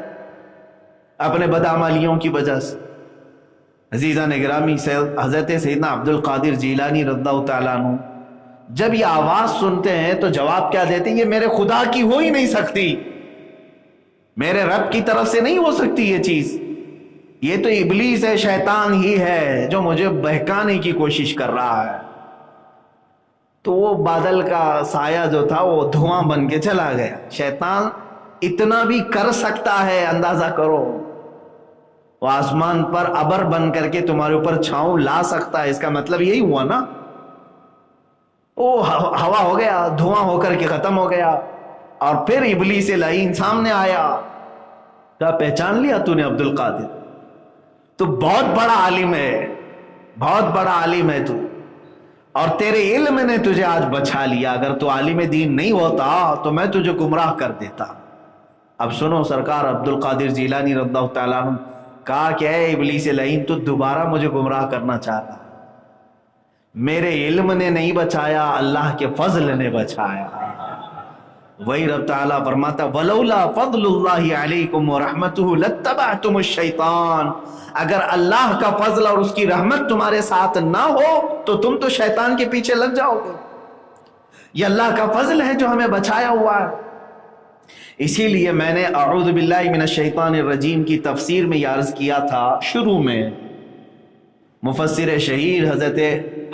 اپنے بدعمالیوں کی وجہ سے۔ عزیزان گرامی، حضرت سیدنا عبد القادر جیلانی رضی اللہ تعالیٰ عنہ جب یہ آواز سنتے ہیں تو جواب کیا دیتے ہیں؟ یہ میرے خدا کی ہو ہی نہیں سکتی، میرے رب کی طرف سے نہیں ہو سکتی یہ چیز، یہ تو ابلیس ہے، شیطان ہی ہے جو مجھے بہکانے کی کوشش کر رہا ہے۔ تو وہ بادل کا سایہ جو تھا وہ دھواں بن کے چلا گیا۔ شیطان اتنا بھی کر سکتا ہے، اندازہ کرو، وہ آسمان پر ابر بن کر کے تمہارے اوپر چھاؤں لا سکتا ہے۔ اس کا مطلب یہی ہوا نا، وہ ہوا ہو گیا، دھواں ہو کر کے ختم ہو گیا، اور پھر ابلیس لعین سامنے آیا، کیا پہچان لیا تو نے عبد القادر؟ تو بہت بڑا عالم ہے، بہت بڑا عالم ہے تو، اور تیرے علم نے تجھے آج بچا لیا، اگر تو عالم دین نہیں ہوتا تو میں تجھے گمراہ کر دیتا۔ اب سنو، سرکار عبد القادر جیلانی رضی اللہ تعالیٰ عنہ کہا کہ اے ابلیس لعین، تو دوبارہ مجھے گمراہ کرنا چاہ رہا، میرے علم نے نہیں بچایا، اللہ کے فضل نے بچایا۔ وہی رب تعالیٰ فرماتا وَلَوْلَا فَضْلُ اللَّهِ عَلَيْكُمْ وَرَحْمَتُهُ لَاتَّبَعْتُمُ الشَّيْطَانَ، اگر اللہ کا فضل اور اس کی رحمت تمہارے ساتھ نہ ہو تو تم تو شیطان کے پیچھے لگ جاؤ گے۔ یہ اللہ کا فضل ہے جو ہمیں بچایا ہوا ہے۔ اسی لیے میں نے اعوذ باللہ من الشیطان الرجیم کی تفسیر میں یہ عرض کیا تھا شروع میں، مفسر شہیر حضرت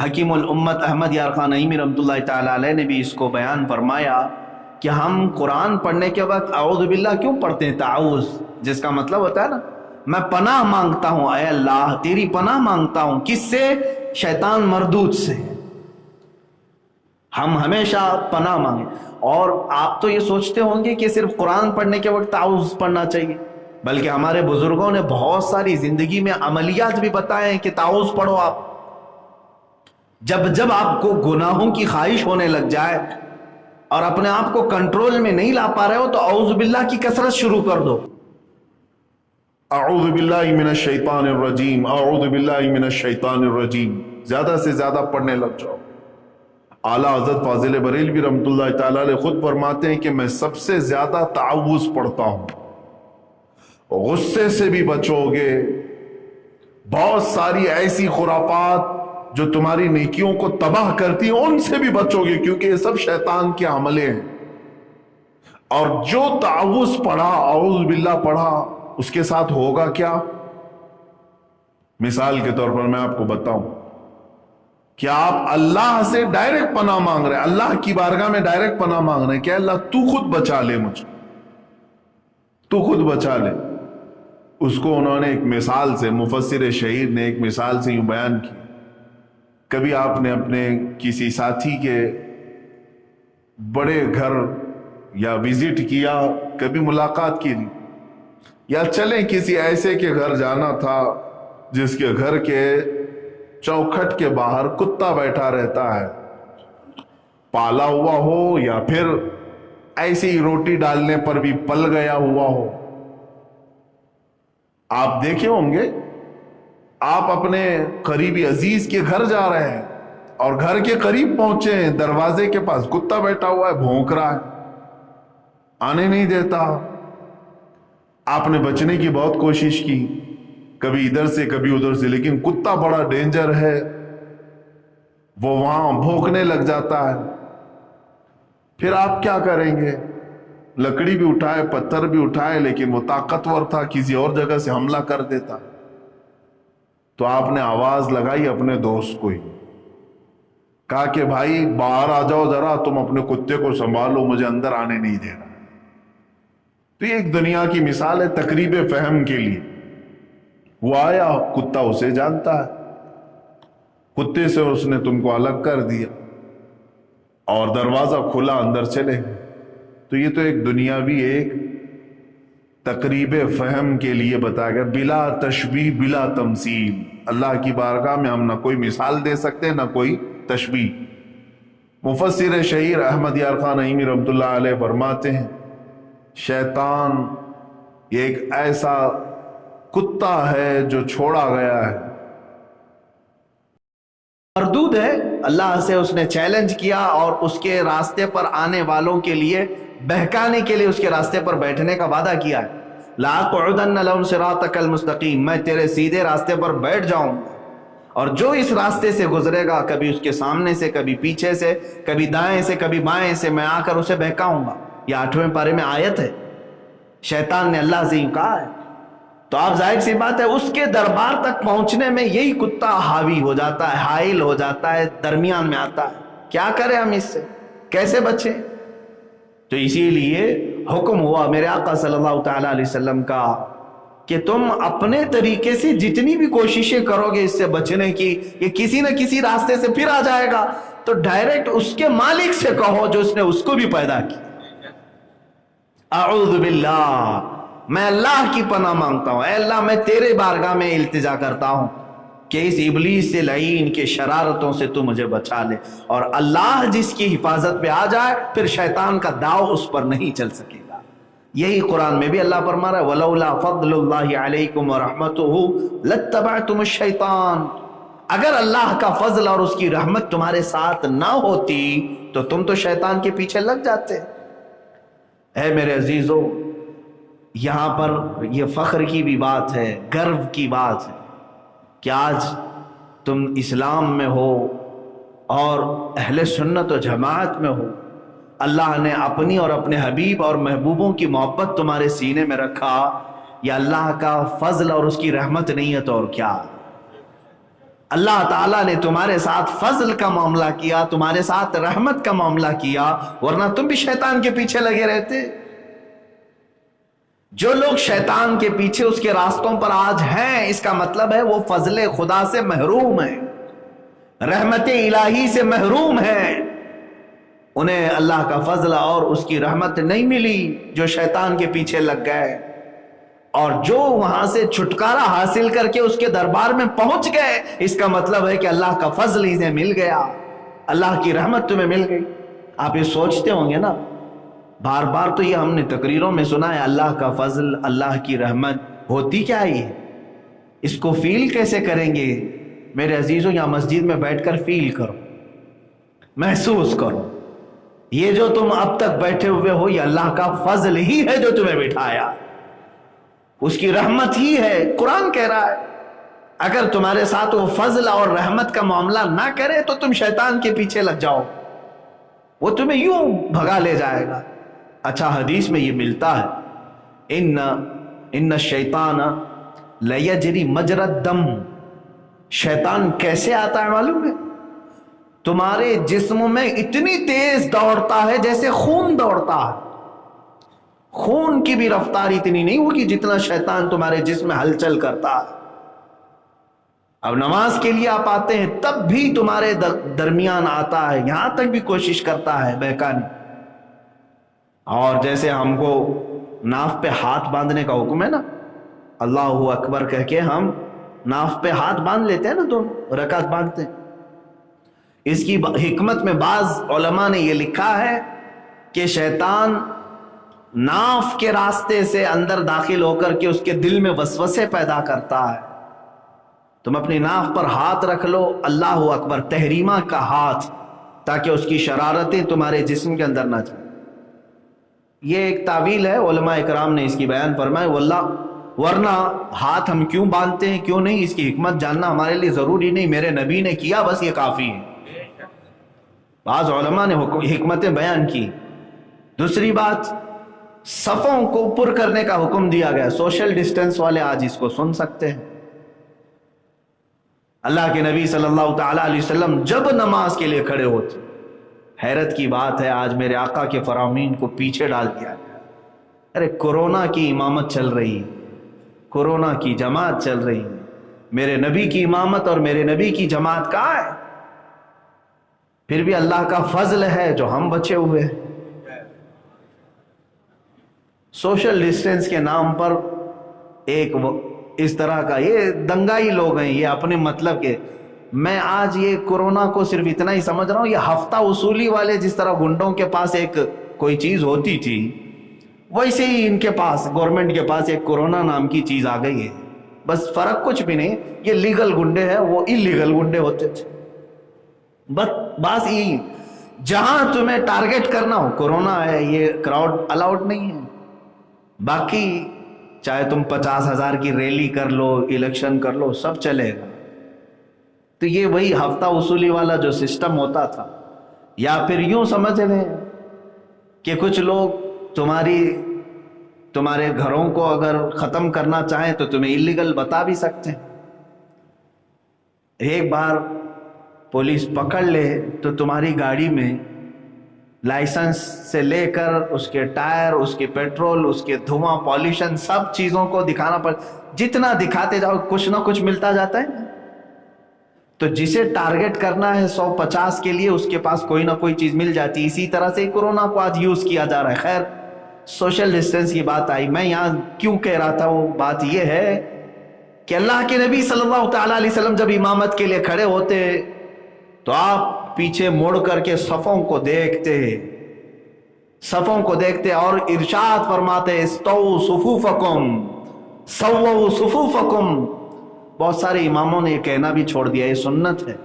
حکیم الامت احمد یار خان نعیمی رحمۃ اللہ تعالی علیہ نے بھی اس کو بیان فرمایا کہ ہم قرآن پڑھنے کے وقت اعوذ باللہ کیوں پڑھتے ہیں؟ تعوذ، جس کا مطلب ہوتا ہے نا، میں پناہ مانگتا ہوں، اے اللہ تیری پناہ مانگتا ہوں، کس سے؟ شیطان مردود سے۔ ہم ہمیشہ پناہ مانگیں۔ اور آپ تو یہ سوچتے ہوں گے کہ صرف قرآن پڑھنے کے وقت تعوذ پڑھنا چاہیے، بلکہ ہمارے بزرگوں نے بہت ساری زندگی میں عملیات بھی بتائے ہیں کہ تعوذ پڑھو آپ۔ جب آپ کو گناہوں کی خواہش ہونے لگ جائے اور اپنے آپ کو کنٹرول میں نہیں لا پا رہے ہو تو اعوذ باللہ کی کثرت شروع کر دو۔ اعوذ باللہ من الشیطان الرجیم، اعوذ باللہ من الشیطان الرجیم، زیادہ سے زیادہ پڑھنے لگ جاؤ۔ اعلیٰ حضرت فاضل بریلوی رحمۃ اللہ تعالیٰ علیہ خود فرماتے ہیں کہ میں سب سے زیادہ تعوذ پڑھتا ہوں۔ غصے سے بھی بچو گے، بہت ساری ایسی خرافات جو تمہاری نیکیوں کو تباہ کرتی ہیں ان سے بھی بچو گے، کیونکہ یہ سب شیطان کے حملے ہیں۔ اور جو تعوذ پڑھا، اعوذ باللہ پڑھا، اس کے ساتھ ہوگا کیا؟ مثال کے طور پر میں آپ کو بتاؤں کہ آپ اللہ سے ڈائریکٹ پناہ مانگ رہے ہیں، اللہ کی بارگاہ میں ڈائریکٹ پناہ مانگ رہے ہیں کہ اللہ تو خود بچا لے مجھے، تو خود بچا لے۔ اس کو انہوں نے ایک مثال سے، مفسر شہیر نے ایک مثال سے یوں بیان کی، کبھی آپ نے اپنے کسی ساتھی کے بڑے گھر یا وزٹ کیا، کبھی ملاقات کی، یا چلیں کسی ایسے کے گھر جانا تھا جس کے گھر کے چوکھٹ کے باہر کتا بیٹھا رہتا ہے، پالا ہوا ہو یا پھر ایسی ہی روٹی ڈالنے پر بھی پل گیا ہوا ہو۔ آپ دیکھے ہوں گے، آپ اپنے قریبی عزیز کے گھر جا رہے ہیں اور گھر کے قریب پہنچے ہیں، دروازے کے پاس کتا بیٹھا ہوا ہے، بھونک رہا ہے، آنے نہیں دیتا۔ آپ نے بچنے کی بہت کوشش کی، کبھی ادھر سے کبھی ادھر سے، لیکن کتا بڑا ڈینجر ہے، وہ وہاں بھونکنے لگ جاتا ہے۔ پھر آپ کیا کریں گے؟ لکڑی بھی اٹھائے، پتھر بھی اٹھائے، لیکن وہ طاقتور تھا، کسی اور جگہ سے حملہ کر دیتا۔ تو آپ نے آواز لگائی اپنے دوست کو ہی کہا کہ بھائی باہر آ جاؤ ذرا، تم اپنے کتے کو سنبھالو، مجھے اندر آنے نہیں دے رہا۔ تو یہ ایک دنیا کی مثال ہے تقریب فہم کے لیے۔ وہ آیا، کتا اسے جانتا ہے، کتے سے اس نے تم کو الگ کر دیا اور دروازہ کھلا، اندر چلے گئے۔ تو یہ تو ایک دنیاوی ایک تقریب فہم کے لیے بتایا گیا، بلا تشبیہ بلا تمثیل۔ اللہ کی بارگاہ میں ہم نہ کوئی مثال دے سکتے نہ کوئی تشبیہ۔ مفسر شہیر احمد یار خان نعیمی رحمۃ اللہ علیہ فرماتے ہیں شیطان یہ ایک ایسا کتا ہے جو چھوڑا گیا ہے، مردود ہے، اللہ سے اس نے چیلنج کیا اور اس کے راستے پر آنے والوں کے لیے بہکانے کے لیے اس کے راستے پر بیٹھنے کا وعدہ کیا ہے۔ لَأَقْعُدَنَّ لَهُمْ صِرَاطَكَ الْمُسْتَقِيمَ، میں تیرے سیدھے راستے پر بیٹھ جاؤں گا، اور جو اس راستے سے گزرے گا، کبھی اس کے سامنے سے، کبھی پیچھے سے، کبھی دائیں سے، کبھی بائیں سے، میں آ کر اسے بہکاؤں گا۔ یہ 8ویں پارے میں آیت ہے، شیطان نے اللہ سے یوں کہا ہے۔ تو آپ ظاہر سی بات ہے اس کے دربار تک پہنچنے میں یہی کتا حاوی ہو جاتا ہے، حائل ہو جاتا ہے، درمیان میں آتا ہے۔ کیا کریں ہم اس سے، کیسے بچیں؟ تو اسی لیے حکم ہوا میرے آقا صلی اللہ تعالیٰ علیہ وسلم کا کہ تم اپنے طریقے سے جتنی بھی کوششیں کرو گے اس سے بچنے کی، یہ کسی نہ کسی راستے سے پھر آ جائے گا، تو ڈائریکٹ اس کے مالک سے کہو جو اس نے اس کو بھی پیدا کی۔ اعوذ باللہ، میں اللہ کی پناہ مانگتا ہوں، اے اللہ میں تیرے بارگاہ میں التجا کرتا ہوں کہ اس ابلیس سے لعین کے شرارتوں سے تو مجھے بچا لے، اور اللہ جس کی حفاظت پہ آ جائے پھر شیطان کا داؤ اس پر نہیں چل سکے گا۔ یہی قرآن میں بھی اللہ فرما رہا ہے وَلَوْلَا فَضْلُ اللَّهِ عَلَيْكُمْ وَرَحْمَتُهُ لَاتَّبَعْتُمُ الشَّيْطَانَ، اگر اللہ کا فضل اور اس کی رحمت تمہارے ساتھ نہ ہوتی تو تم تو شیطان کے پیچھے لگ جاتے۔ اے میرے عزیزو، یہاں پر یہ فخر کی بھی بات ہے، گرو کی بات ہے کہ آج تم اسلام میں ہو اور اہل سنت و جماعت میں ہو، اللہ نے اپنی اور اپنے حبیب اور محبوبوں کی محبت تمہارے سینے میں رکھا۔ یہ اللہ کا فضل اور اس کی رحمت نہیں ہے تو اور کیا؟ اللہ تعالیٰ نے تمہارے ساتھ فضل کا معاملہ کیا، تمہارے ساتھ رحمت کا معاملہ کیا، ورنہ تم بھی شیطان کے پیچھے لگے رہتے۔ جو لوگ شیطان کے پیچھے اس کے راستوں پر آج ہیں، اس کا مطلب ہے وہ فضل خدا سے محروم ہیں، رحمت الہی سے محروم ہیں، انہیں اللہ کا فضل اور اس کی رحمت نہیں ملی، جو شیطان کے پیچھے لگ گئے۔ اور جو وہاں سے چھٹکارا حاصل کر کے اس کے دربار میں پہنچ گئے، اس کا مطلب ہے کہ اللہ کا فضل انہیں مل گیا، اللہ کی رحمت تمہیں مل گئی۔ آپ یہ سوچتے ہوں گے نا، بار بار تو یہ ہم نے تقریروں میں سنا ہے، اللہ کا فضل، اللہ کی رحمت، ہوتی کیا ہے؟ اس کو فیل کیسے کریں گے؟ میرے عزیزوں، یہاں مسجد میں بیٹھ کر فیل کرو، محسوس کرو، یہ جو تم اب تک بیٹھے ہوئے ہو یہ اللہ کا فضل ہی ہے جو تمہیں بٹھایا، اس کی رحمت ہی ہے۔ قرآن کہہ رہا ہے اگر تمہارے ساتھ وہ فضل اور رحمت کا معاملہ نہ کرے تو تم شیطان کے پیچھے لگ جاؤ، وہ تمہیں یوں بھگا لے جائے گا۔ اچھا، حدیث میں یہ ملتا ہے ان الشیطان لیجری مجری الدم، شیطان کیسے آتا ہے معلوم ہے؟ تمہارے جسم میں اتنی تیز دوڑتا ہے جیسے خون دوڑتا ہے، خون کی بھی رفتار اتنی نہیں ہوگی جتنا شیطان تمہارے جسم میں ہلچل کرتا ہے۔ اب نماز کے لیے آپ آتے ہیں تب بھی تمہارے درمیان آتا ہے، یہاں تک بھی کوشش کرتا ہے بہکانے۔ اور جیسے ہم کو ناف پہ ہاتھ باندھنے کا حکم ہے نا، اللہ اکبر کہہ کے ہم ناف پہ ہاتھ باندھ لیتے ہیں نا، دونوں رکعت باندھتے ہیں۔ اس کی حکمت میں بعض علماء نے یہ لکھا ہے کہ شیطان ناف کے راستے سے اندر داخل ہو کر کے اس کے دل میں وسوسے پیدا کرتا ہے۔ تم اپنی ناف پر ہاتھ رکھ لو، اللہ اکبر، تحریمہ کا ہاتھ، تاکہ اس کی شرارتیں تمہارے جسم کے اندر نہ جائیں۔ یہ ایک تعویل ہے، علماء اکرام نے اس کی بیان فرمائے، واللہ ورنہ ہاتھ ہم کیوں باندھتے ہیں کیوں نہیں، اس کی حکمت جاننا ہمارے لیے ضروری نہیں، میرے نبی نے کیا بس یہ کافی ہے۔ بعض علماء نے حکمتیں بیان کی۔ دوسری بات، صفوں کو پر کرنے کا حکم دیا گیا، سوشل ڈسٹینس والے آج اس کو سن سکتے ہیں۔ اللہ کے نبی صلی اللہ تعالیٰ علیہ وسلم جب نماز کے لیے کھڑے ہوتے، حیرت کی بات ہے آج میرے آقا کے فرامین کو پیچھے ڈال دیا گیا۔ ارے کورونا کی امامت چل رہی ہے، کورونا کی جماعت چل رہی ہے، میرے نبی کی امامت اور میرے نبی کی جماعت کہاں ہے؟ پھر بھی اللہ کا فضل ہے جو ہم بچے ہوئے ہیں۔ سوشل ڈسٹینس کے نام پر ایک اس طرح کا، یہ دنگائی لوگ ہیں، یہ اپنے مطلب کے۔ میں آج یہ کورونا کو صرف اتنا ہی سمجھ رہا ہوں، یہ ہفتہ وصولی والے جس طرح گنڈوں کے پاس ایک کوئی چیز ہوتی تھی، ویسے ہی ان کے پاس، گورنمنٹ کے پاس ایک کورونا نام کی چیز آ گئی ہے۔ بس فرق کچھ بھی نہیں، یہ لیگل گنڈے ہیں، وہ انلیگل گنڈے ہوتے تھے۔ بس یہی، جہاں تمہیں ٹارگٹ کرنا ہو، کورونا ہے، یہ کراؤڈ الاؤڈ نہیں ہے۔ باقی چاہے تم 50,000 کی ریلی کر لو، الیکشن کر لو، سب چلے گا۔ تو یہ وہی ہفتہ وصولی والا جو سسٹم ہوتا تھا، یا پھر یوں سمجھ لیں کہ کچھ لوگ تمہارے گھروں کو اگر ختم کرنا چاہیں تو تمہیں انلیگل بتا بھی سکتے ہیں۔ ایک بار پولیس پکڑ لے تو تمہاری گاڑی میں لائسنس سے لے کر اس کے ٹائر، اس کے پیٹرول، اس کے دھواں، پالیوشن، سب چیزوں کو دکھانا جتنا دکھاتے جاؤ کچھ نہ کچھ ملتا جاتا ہے۔ تو جسے ٹارگٹ کرنا ہے 150 کے لیے، اس کے پاس کوئی نہ کوئی چیز مل جاتی۔ اسی طرح سے کورونا کو آج یوز کیا جا رہا ہے۔ خیر، سوشل ڈسٹینس کی بات آئی، میں یہاں کیوں کہہ رہا تھا، وہ بات یہ ہے کہ اللہ کے نبی صلی اللہ تعالیٰ علیہ وسلم جب امامت کے لیے کھڑے ہوتے تو آپ پیچھے مڑ کر کے صفوں کو دیکھتے اور ارشاد فرماتے، استووا صفوفکم، سووا صفوفکم۔ بہت سارے اماموں نے یہ کہنا بھی چھوڑ دیا، یہ سنت ہے،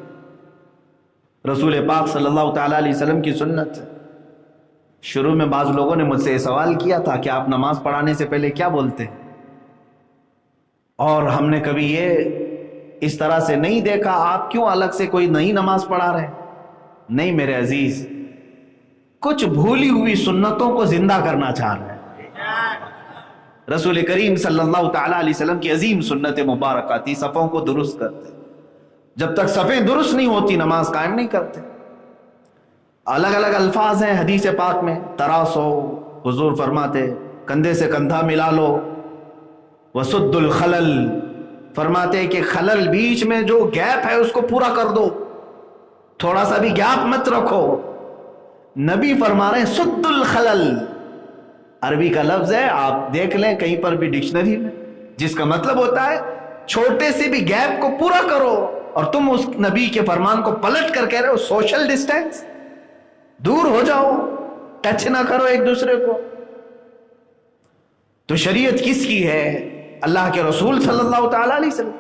رسول پاک صلی اللہ تعالیٰ علیہ وسلم کی سنت ہے۔ شروع میں بعض لوگوں نے مجھ سے یہ سوال کیا تھا کہ آپ نماز پڑھانے سے پہلے کیا بولتے ہیں، اور ہم نے کبھی یہ اس طرح سے نہیں دیکھا، آپ کیوں الگ سے کوئی نئی نماز پڑھا رہے؟ نہیں میرے عزیز، کچھ بھولی ہوئی سنتوں کو زندہ کرنا چاہ رہے ہیں۔ رسول کریم صلی اللہ تعالیٰ علیہ وسلم کی عظیم سنت مبارکہ تھی، صفوں کو درست کرتے، جب تک صفیں درست نہیں ہوتی نماز قائم نہیں کرتے۔ الگ الگ الفاظ ہیں حدیث پاک میں، تراسو، حضور فرماتے کندھے سے کندھا ملا لو، وسد الخلل، فرماتے کہ خلل بیچ میں جو گیپ ہے اس کو پورا کر دو، تھوڑا سا بھی گیپ مت رکھو۔ نبی فرما رہے ہیں سد الخلل، عربی کا لفظ ہے، آپ دیکھ لیں کہیں پر بھی ڈکشنری میں، جس کا مطلب ہوتا ہے چھوٹے سے بھی گیپ کو پورا کرو۔ اور تم اس نبی کے فرمان کو پلٹ کر کہہ رہے ہو سوشل ڈسٹینس، دور ہو جاؤ، ٹچ نہ کرو ایک دوسرے کو۔ تو شریعت کس کی ہے؟ اللہ کے رسول صلی اللہ تعالیٰ علیہ وسلم،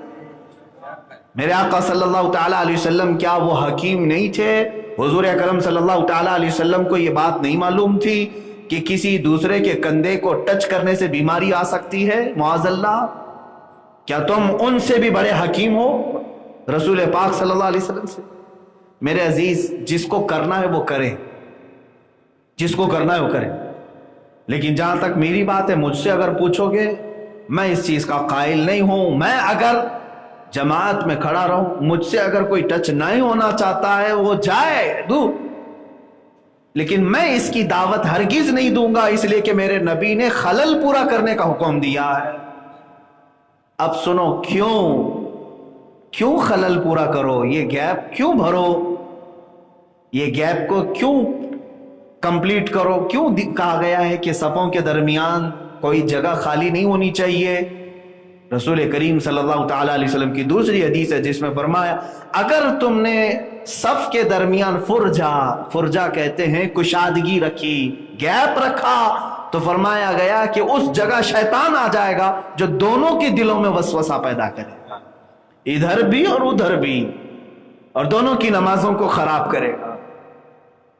میرے آقا صلی اللہ تعالیٰ علیہ وسلم کیا وہ حکیم نہیں تھے؟ حضور اکرم صلی اللہ تعالیٰ علیہ وسلم کو یہ بات نہیں معلوم تھی کہ کسی دوسرے کے کندھے کو ٹچ کرنے سے بیماری آ سکتی ہے معاذ اللہ؟ کیا تم ان سے بھی بڑے حکیم ہو رسول پاک صلی اللہ علیہ وسلم سے؟ میرے عزیز، جس کو کرنا ہے وہ کرے، جس کو کرنا ہے وہ کرے۔ لیکن جہاں تک میری بات ہے، مجھ سے اگر پوچھو گے، میں اس چیز کا قائل نہیں ہوں۔ میں اگر جماعت میں کھڑا رہوں، مجھ سے اگر کوئی ٹچ نہیں ہونا چاہتا ہے وہ جائے دور، لیکن میں اس کی دعوت ہرگز نہیں دوں گا، اس لیے کہ میرے نبی نے خلل پورا کرنے کا حکم دیا ہے۔ اب سنو، کیوں خلل پورا کرو، یہ گیپ کیوں بھرو، یہ گیپ کو کیوں کمپلیٹ کرو؟ کیوں کہا گیا ہے کہ صفوں کے درمیان کوئی جگہ خالی نہیں ہونی چاہیے؟ رسول کریم صلی اللہ تعالیٰ علیہ وسلم کی دوسری حدیث ہے جس میں فرمایا، اگر تم نے صف کے درمیان فرجہ کہتے ہیں کشادگی رکھی، گیپ رکھا، تو فرمایا گیا کہ اس جگہ شیطان آ جائے گا جو دونوں کے دلوں میں وسوسہ پیدا کرے گا، ادھر بھی اور ادھر بھی، اور دونوں کی نمازوں کو خراب کرے گا۔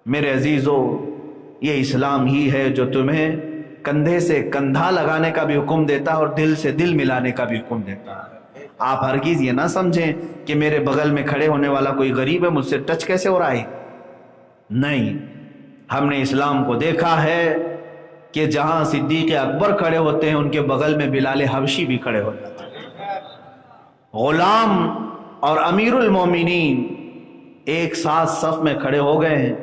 میرے عزیزو، یہ اسلام ہی ہے جو تمہیں کندھے سے کندھا لگانے کا بھی حکم دیتا ہے اور دل سے دل ملانے کا بھی حکم دیتا ہے۔ آپ ہرگز یہ نہ سمجھیں کہ میرے بغل میں کھڑے ہونے والا کوئی غریب ہے، مجھ سے ٹچ کیسے ہو رہا ہے؟ نہیں، ہم نے اسلام کو دیکھا ہے کہ جہاں صدیق اکبر کھڑے ہوتے ہیں ان کے بغل میں بلال حبشی بھی کھڑے ہو جاتے ہیں۔ غلام اور امیر المومنین ایک ساتھ صف میں کھڑے ہو گئے ہیں.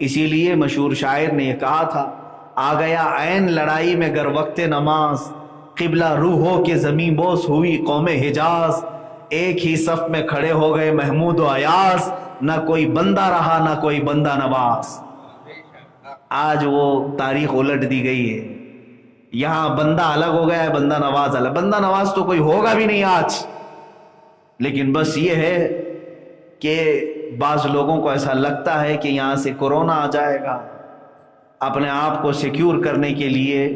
اسی لیے مشہور شاعر نے یہ کہا تھا، آ گیا عین لڑائی میں گر وقت نماز، قبلہ روحوں کے زمین بوس ہوئی قوم حجاز. ایک ہی صف میں کھڑے ہو گئے محمود و ایاز، نہ کوئی بندہ رہا نہ کوئی بندہ نواز. آج وہ تاریخ الٹ دی گئی ہے، یہاں بندہ الگ ہو گیا ہے، بندہ نواز الگ. بندہ نواز تو کوئی ہوگا بھی نہیں آج، لیکن بس یہ ہے کہ بعض لوگوں کو ایسا لگتا ہے کہ یہاں سے کورونا آ جائے گا. اپنے آپ کو سیکیور کرنے کے لیے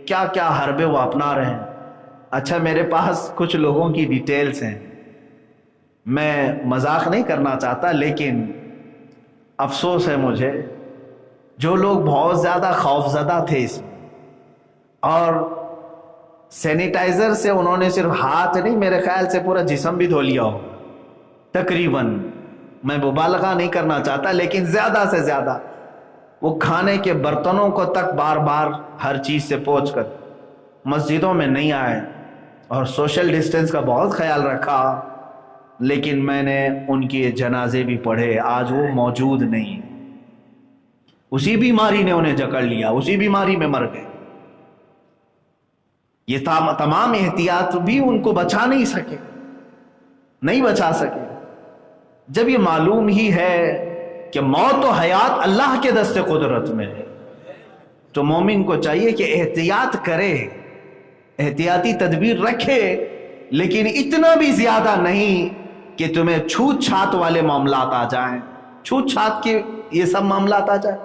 کیا کیا حربے وہ اپنا رہے ہیں. اچھا، میرے پاس کچھ لوگوں کی ڈیٹیلز ہیں، میں مذاق نہیں کرنا چاہتا، لیکن افسوس ہے مجھے، جو لوگ بہت زیادہ خوفزدہ تھے اس میں، اور سینیٹائزر سے انہوں نے صرف ہاتھ نہیں، میرے خیال سے پورا جسم بھی دھو لیا ہو تقریباً. میں مبالغہ نہیں کرنا چاہتا، لیکن زیادہ سے زیادہ وہ کھانے کے برتنوں کو تک بار بار ہر چیز سے پوچھ کر مسجدوں میں نہیں آئے اور سوشل ڈسٹینس کا بہت خیال رکھا. لیکن میں نے ان کے جنازے بھی پڑھے، آج وہ موجود نہیں. اسی بیماری نے انہیں جکڑ لیا، اسی بیماری میں مر گئے. یہ تمام احتیاط بھی ان کو بچا نہیں سکے، نہیں بچا سکے. جب یہ معلوم ہی ہے کہ موت و حیات اللہ کے دست قدرت میں ہے، تو مومن کو چاہیے کہ احتیاط کرے، احتیاطی تدبیر رکھے، لیکن اتنا بھی زیادہ نہیں کہ تمہیں چھوت چھات والے معاملات آ جائیں. چھوت چھات کے یہ سب معاملات آ جائیں.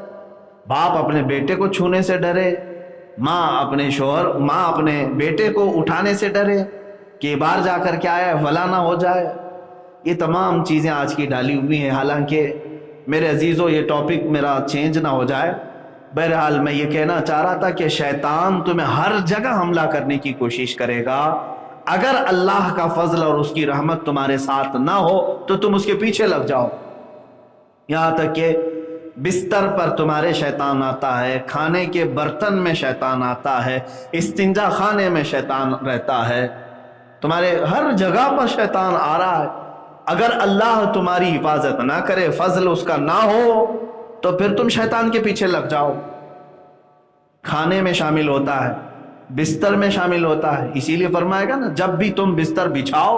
باپ اپنے بیٹے کو چھونے سے ڈرے، ماں اپنے بیٹے کو اٹھانے سے ڈرے کہ باہر جا کر کیا ہے فلاں نہ ہو جائے. یہ تمام چیزیں آج کی ڈالی ہوئی ہیں. حالانکہ میرے عزیزو، یہ ٹاپک میرا چینج نہ ہو جائے. بہرحال میں یہ کہنا چاہ رہا تھا کہ شیطان تمہیں ہر جگہ حملہ کرنے کی کوشش کرے گا. اگر اللہ کا فضل اور اس کی رحمت تمہارے ساتھ نہ ہو تو تم اس کے پیچھے لگ جاؤ. یہاں تک کہ بستر پر تمہارے شیطان آتا ہے، کھانے کے برتن میں شیطان آتا ہے، استنجا خانے میں شیطان رہتا ہے، تمہارے ہر جگہ پر شیطان آ رہا ہے. اگر اللہ تمہاری حفاظت نہ کرے، فضل اس کا نہ ہو، تو پھر تم شیطان کے پیچھے لگ جاؤ. کھانے میں شامل ہوتا ہے، بستر میں شامل ہوتا ہے. اسی لیے فرمائے گا نا، جب بھی تم بستر بچھاؤ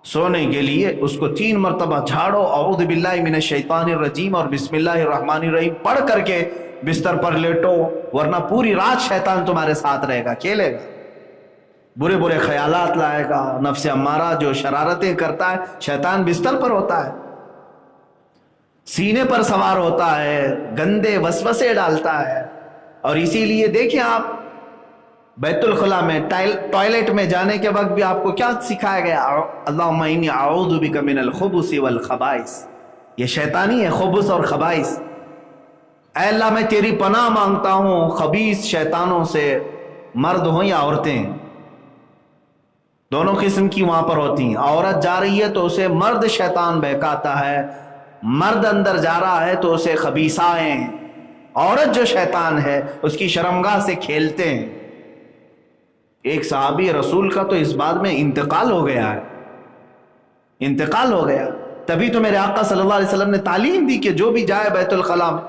سونے کے لیے، اس کو 3 مرتبہ جھاڑو، اعوذ باللہ من الشیطان الرجیم اور بسم اللہ الرحمن الرحیم پڑھ کر کے بستر پر لیٹو، ورنہ پوری رات شیطان تمہارے ساتھ رہے گا، کھیلے گا، برے برے خیالات لائے گا. نفس امارہ جو شرارتیں کرتا ہے، شیطان بستر پر ہوتا ہے، سینے پر سوار ہوتا ہے، گندے وسوسے ڈالتا ہے. اور اسی لیے دیکھیں آپ بیت الخلاء میں ٹوائلٹ میں جانے کے وقت بھی آپ کو کیا سکھایا گیا؟ اللہم انی اعوذ بک من الخبث والخبائث. یہ شیطانی ہے، خبث اور خبائث. اے اللہ میں تیری پناہ مانگتا ہوں خبیث شیطانوں سے، مرد ہوں یا عورتیں، دونوں قسم کی وہاں پر ہوتی ہیں. عورت جا رہی ہے تو اسے مرد شیطان بہکاتا ہے، مرد اندر جا رہا ہے تو اسے خبیثائیں، عورت جو شیطان ہے اس کی شرمگاہ سے کھیلتے ہیں. ایک صحابی رسول کا تو اس بات میں انتقال ہو گیا ہے، انتقال ہو گیا. تبھی تو میرے آقا صلی اللہ علیہ وسلم نے تعلیم دی کہ جو بھی جائے بیت الخلاء میں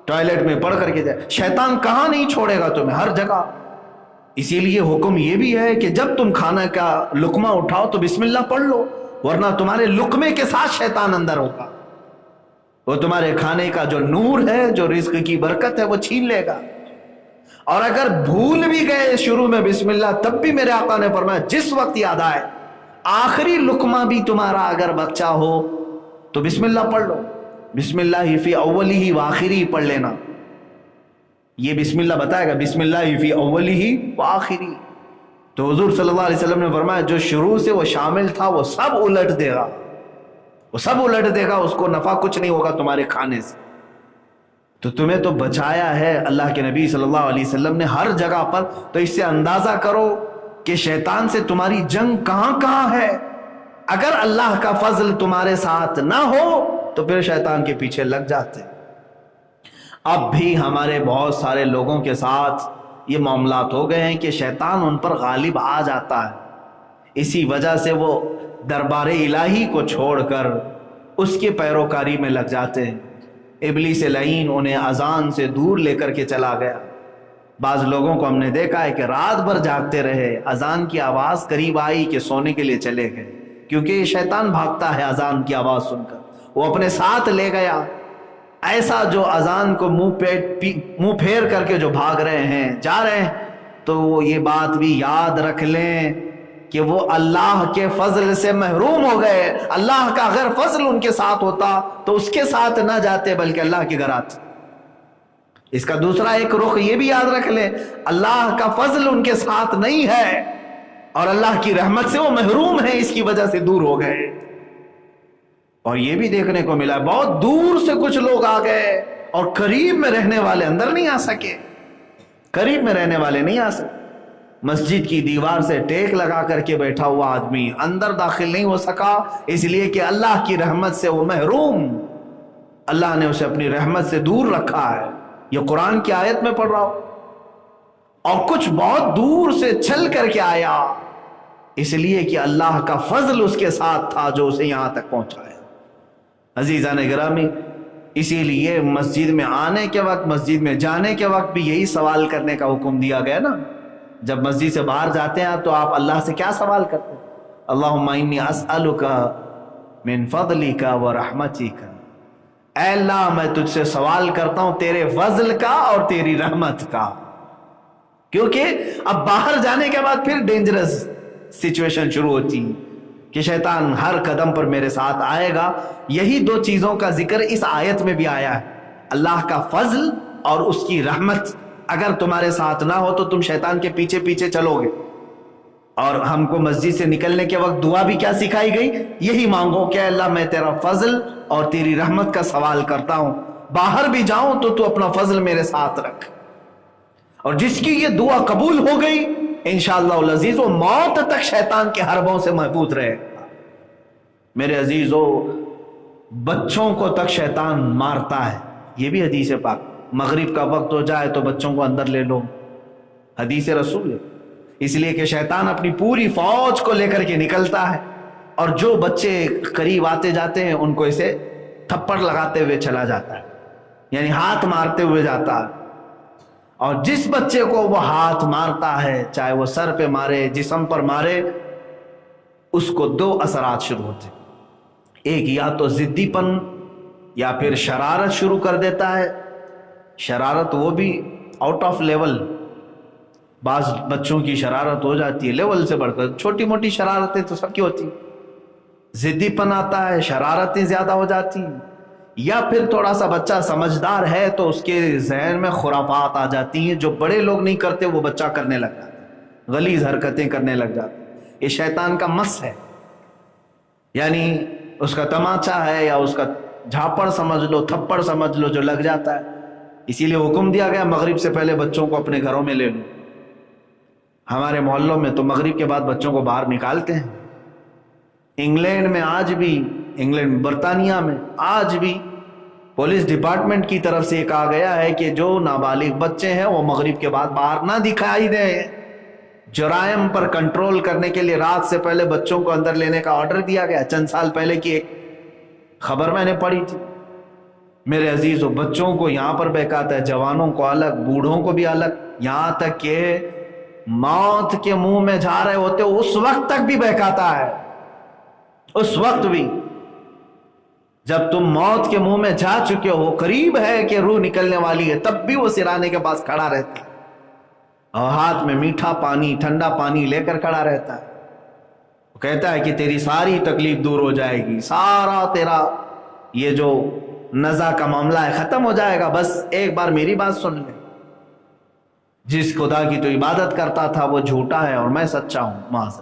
ٹوائلٹ میں پڑھ کر کے جائے. شیطان کہاں نہیں چھوڑے گا تمہیں، ہر جگہ. اسی لیے حکم یہ بھی ہے کہ جب تم کھانا کا لقمہ اٹھاؤ تو بسم اللہ پڑھ لو، ورنہ تمہارے لقمے کے ساتھ شیطان اندر ہوگا، وہ تمہارے کھانے کا جو نور ہے، جو رزق کی برکت ہے، وہ چھین لے گا. اور اگر بھول بھی گئے شروع میں بسم اللہ، تب بھی میرے آقا نے فرمایا جس وقت یاد آئے، آخری لقمہ بھی تمہارا اگر بچہ ہو تو بسم اللہ پڑھ لو. بسم اللہ فی اولی و آخری پڑھ لینا. یہ بسم اللہ بتائے گا، بسم اللہ فی اولی و آخری. تو حضور صلی اللہ علیہ وسلم نے فرمایا جو شروع سے وہ شامل تھا وہ سب الٹ دے گا، وہ سب الٹ دے گا، اس کو نفع کچھ نہیں ہوگا تمہارے کھانے سے. تو تمہیں تو بچایا ہے اللہ کے نبی صلی اللہ علیہ وسلم نے ہر جگہ پر. تو اس سے اندازہ کرو کہ شیطان سے تمہاری جنگ کہاں کہاں ہے. اگر اللہ کا فضل تمہارے ساتھ نہ ہو تو پھر شیطان کے پیچھے لگ جاتے. اب بھی ہمارے بہت سارے لوگوں کے ساتھ یہ معاملات ہو گئے ہیں کہ شیطان ان پر غالب آ جاتا ہے. اسی وجہ سے وہ دربار الہی کو چھوڑ کر اس کی پیروکاری میں لگ جاتے ہیں۔ ابلیس لعین انہیں اذان سے دور لے کر کے چلا گیا۔ بعض لوگوں کو ہم نے دیکھا ہے کہ رات بھر جاگتے رہے، اذان کی آواز قریب آئی کہ سونے کے لیے چلے گئے، کیونکہ یہ شیطان بھاگتا ہے اذان کی آواز سن کر، وہ اپنے ساتھ لے گیا۔ ایسا جو اذان کو منہ پھیر کر کے جو بھاگ رہے ہیں، جا رہے ہیں، تو وہ یہ بات بھی یاد رکھ لیں کہ وہ اللہ کے فضل سے محروم ہو گئے۔ اللہ کا اگر فضل ان کے ساتھ ہوتا تو اس کے ساتھ نہ جاتے بلکہ اللہ کے گھر آتے۔ اس کا دوسرا ایک رخ یہ بھی یاد رکھ لیں، اللہ کا فضل ان کے ساتھ نہیں ہے اور اللہ کی رحمت سے وہ محروم ہیں، اس کی وجہ سے دور ہو گئے۔ اور یہ بھی دیکھنے کو ملا بہت دور سے کچھ لوگ آ گئے اور قریب میں رہنے والے اندر نہیں آ سکے، قریب میں رہنے والے نہیں آ سکے۔ مسجد کی دیوار سے ٹیک لگا کر کے بیٹھا ہوا آدمی اندر داخل نہیں ہو سکا، اس لیے کہ اللہ کی رحمت سے وہ محروم، اللہ نے اسے اپنی رحمت سے دور رکھا ہے۔ یہ قرآن کی آیت میں پڑھ رہا ہوں۔ اور کچھ بہت دور سے چل کر کے آیا، اس لیے کہ اللہ کا فضل اس کے ساتھ تھا جو اسے یہاں تک پہنچایا۔ عزیزان گرامی، اسی لیے مسجد میں آنے کے وقت، مسجد میں جانے کے وقت بھی یہی سوال کرنے کا حکم دیا گیا نا۔ جب مسجد سے باہر جاتے ہیں تو آپ اللہ سے کیا سوال کرتے ہیں؟ اللہم انی اسألک من فضلک و رحمتک، اے اللہ میں تجھ سے سوال کرتا ہوں تیرے فضل کا اور تیری رحمت کا، کیونکہ اب باہر جانے کے بعد پھر ڈینجرس سچویشن شروع ہوتی کہ شیطان ہر قدم پر میرے ساتھ آئے گا۔ یہی دو چیزوں کا ذکر اس آیت میں بھی آیا ہے، اللہ کا فضل اور اس کی رحمت۔ اگر تمہارے ساتھ نہ ہو تو تم شیطان کے پیچھے پیچھے چلو گے۔ اور ہم کو مسجد سے نکلنے کے وقت دعا بھی کیا سکھائی گئی؟ یہی مانگو کہ اللہ میں تیرا فضل اور تیری رحمت کا سوال کرتا ہوں، باہر بھی جاؤں تو تو اپنا فضل میرے ساتھ رکھ۔ اور جس کی یہ دعا قبول ہو گئی انشاءاللہ العزیز وہ موت تک شیطان کے حربوں سے محفوظ رہے۔ میرے عزیزو، بچوں کو تک شیطان مارتا ہے، یہ بھی حدیث پاک۔ مغرب کا وقت ہو جائے تو بچوں کو اندر لے لو، حدیث رسول ہے۔ اس لیے کہ شیطان اپنی پوری فوج کو لے کر کے نکلتا ہے، اور جو بچے قریب آتے جاتے ہیں ان کو اسے تھپڑ لگاتے ہوئے چلا جاتا ہے، یعنی ہاتھ مارتے ہوئے جاتا ہے۔ اور جس بچے کو وہ ہاتھ مارتا ہے، چاہے وہ سر پہ مارے، جسم پر مارے، اس کو دو اثرات شروع ہوتے ہیں۔ ایک یا تو ضدی پن یا پھر شرارت شروع کر دیتا ہے۔ شرارت وہ بھی آؤٹ آف لیول، بعض بچوں کی شرارت ہو جاتی ہے لیول سے بڑھ کر، چھوٹی موٹی شرارتیں تو سب کی ہوتی، ضدی پن آتا ہے، شرارتیں زیادہ ہو جاتی، یا پھر تھوڑا سا بچہ سمجھدار ہے تو اس کے ذہن میں خرافات آ جاتی ہیں، جو بڑے لوگ نہیں کرتے وہ بچہ کرنے لگ جاتا ہے، غلیظ حرکتیں کرنے لگ جاتا ہے۔ یہ شیطان کا مس ہے، یعنی اس کا تماچا ہے یا اس کا جھاپڑ سمجھ لو، تھپڑ سمجھ لو جو لگ جاتا ہے۔ اسی لیے حکم دیا گیا مغرب سے پہلے بچوں کو اپنے گھروں میں لے لو۔ ہمارے محلوں میں تو مغرب کے بعد بچوں کو باہر نکالتے ہیں۔ انگلینڈ میں آج بھی، انگلینڈ برطانیہ میں آج بھی پولیس ڈپارٹمنٹ کی طرف سے یہ کہا گیا ہے کہ جو نابالغ بچے ہیں وہ مغرب کے بعد باہر نہ دکھائی دیں۔ جرائم پر کنٹرول کرنے کے لیے رات سے پہلے بچوں کو اندر لینے کا آرڈر دیا گیا۔ چند سال پہلے کی ایک خبر میں نے پڑھی تھی۔ میرے عزیزو، بچوں کو یہاں پر بہکاتا ہے، جوانوں کو الگ، بوڑھوں کو بھی الگ، یہاں تک کہ موت کے منہ میں جا رہے ہوتے اس وقت تک بھی بہکاتا ہے۔ اس وقت بھی جب تم موت کے منہ میں جا چکے ہو، قریب ہے کہ روح نکلنے والی ہے، تب بھی وہ سرانے کے پاس کھڑا رہتا ہے اور ہاتھ میں میٹھا پانی، ٹھنڈا پانی لے کر کھڑا رہتا ہے۔ وہ کہتا ہے کہ تیری ساری تکلیف دور ہو جائے گی، سارا تیرا یہ جو نزا کا معاملہ ہے ختم ہو جائے گا، بس ایک بار میری بات سن لے۔ جس خدا کی تو عبادت کرتا تھا وہ جھوٹا ہے اور میں سچا ہوں، معاذ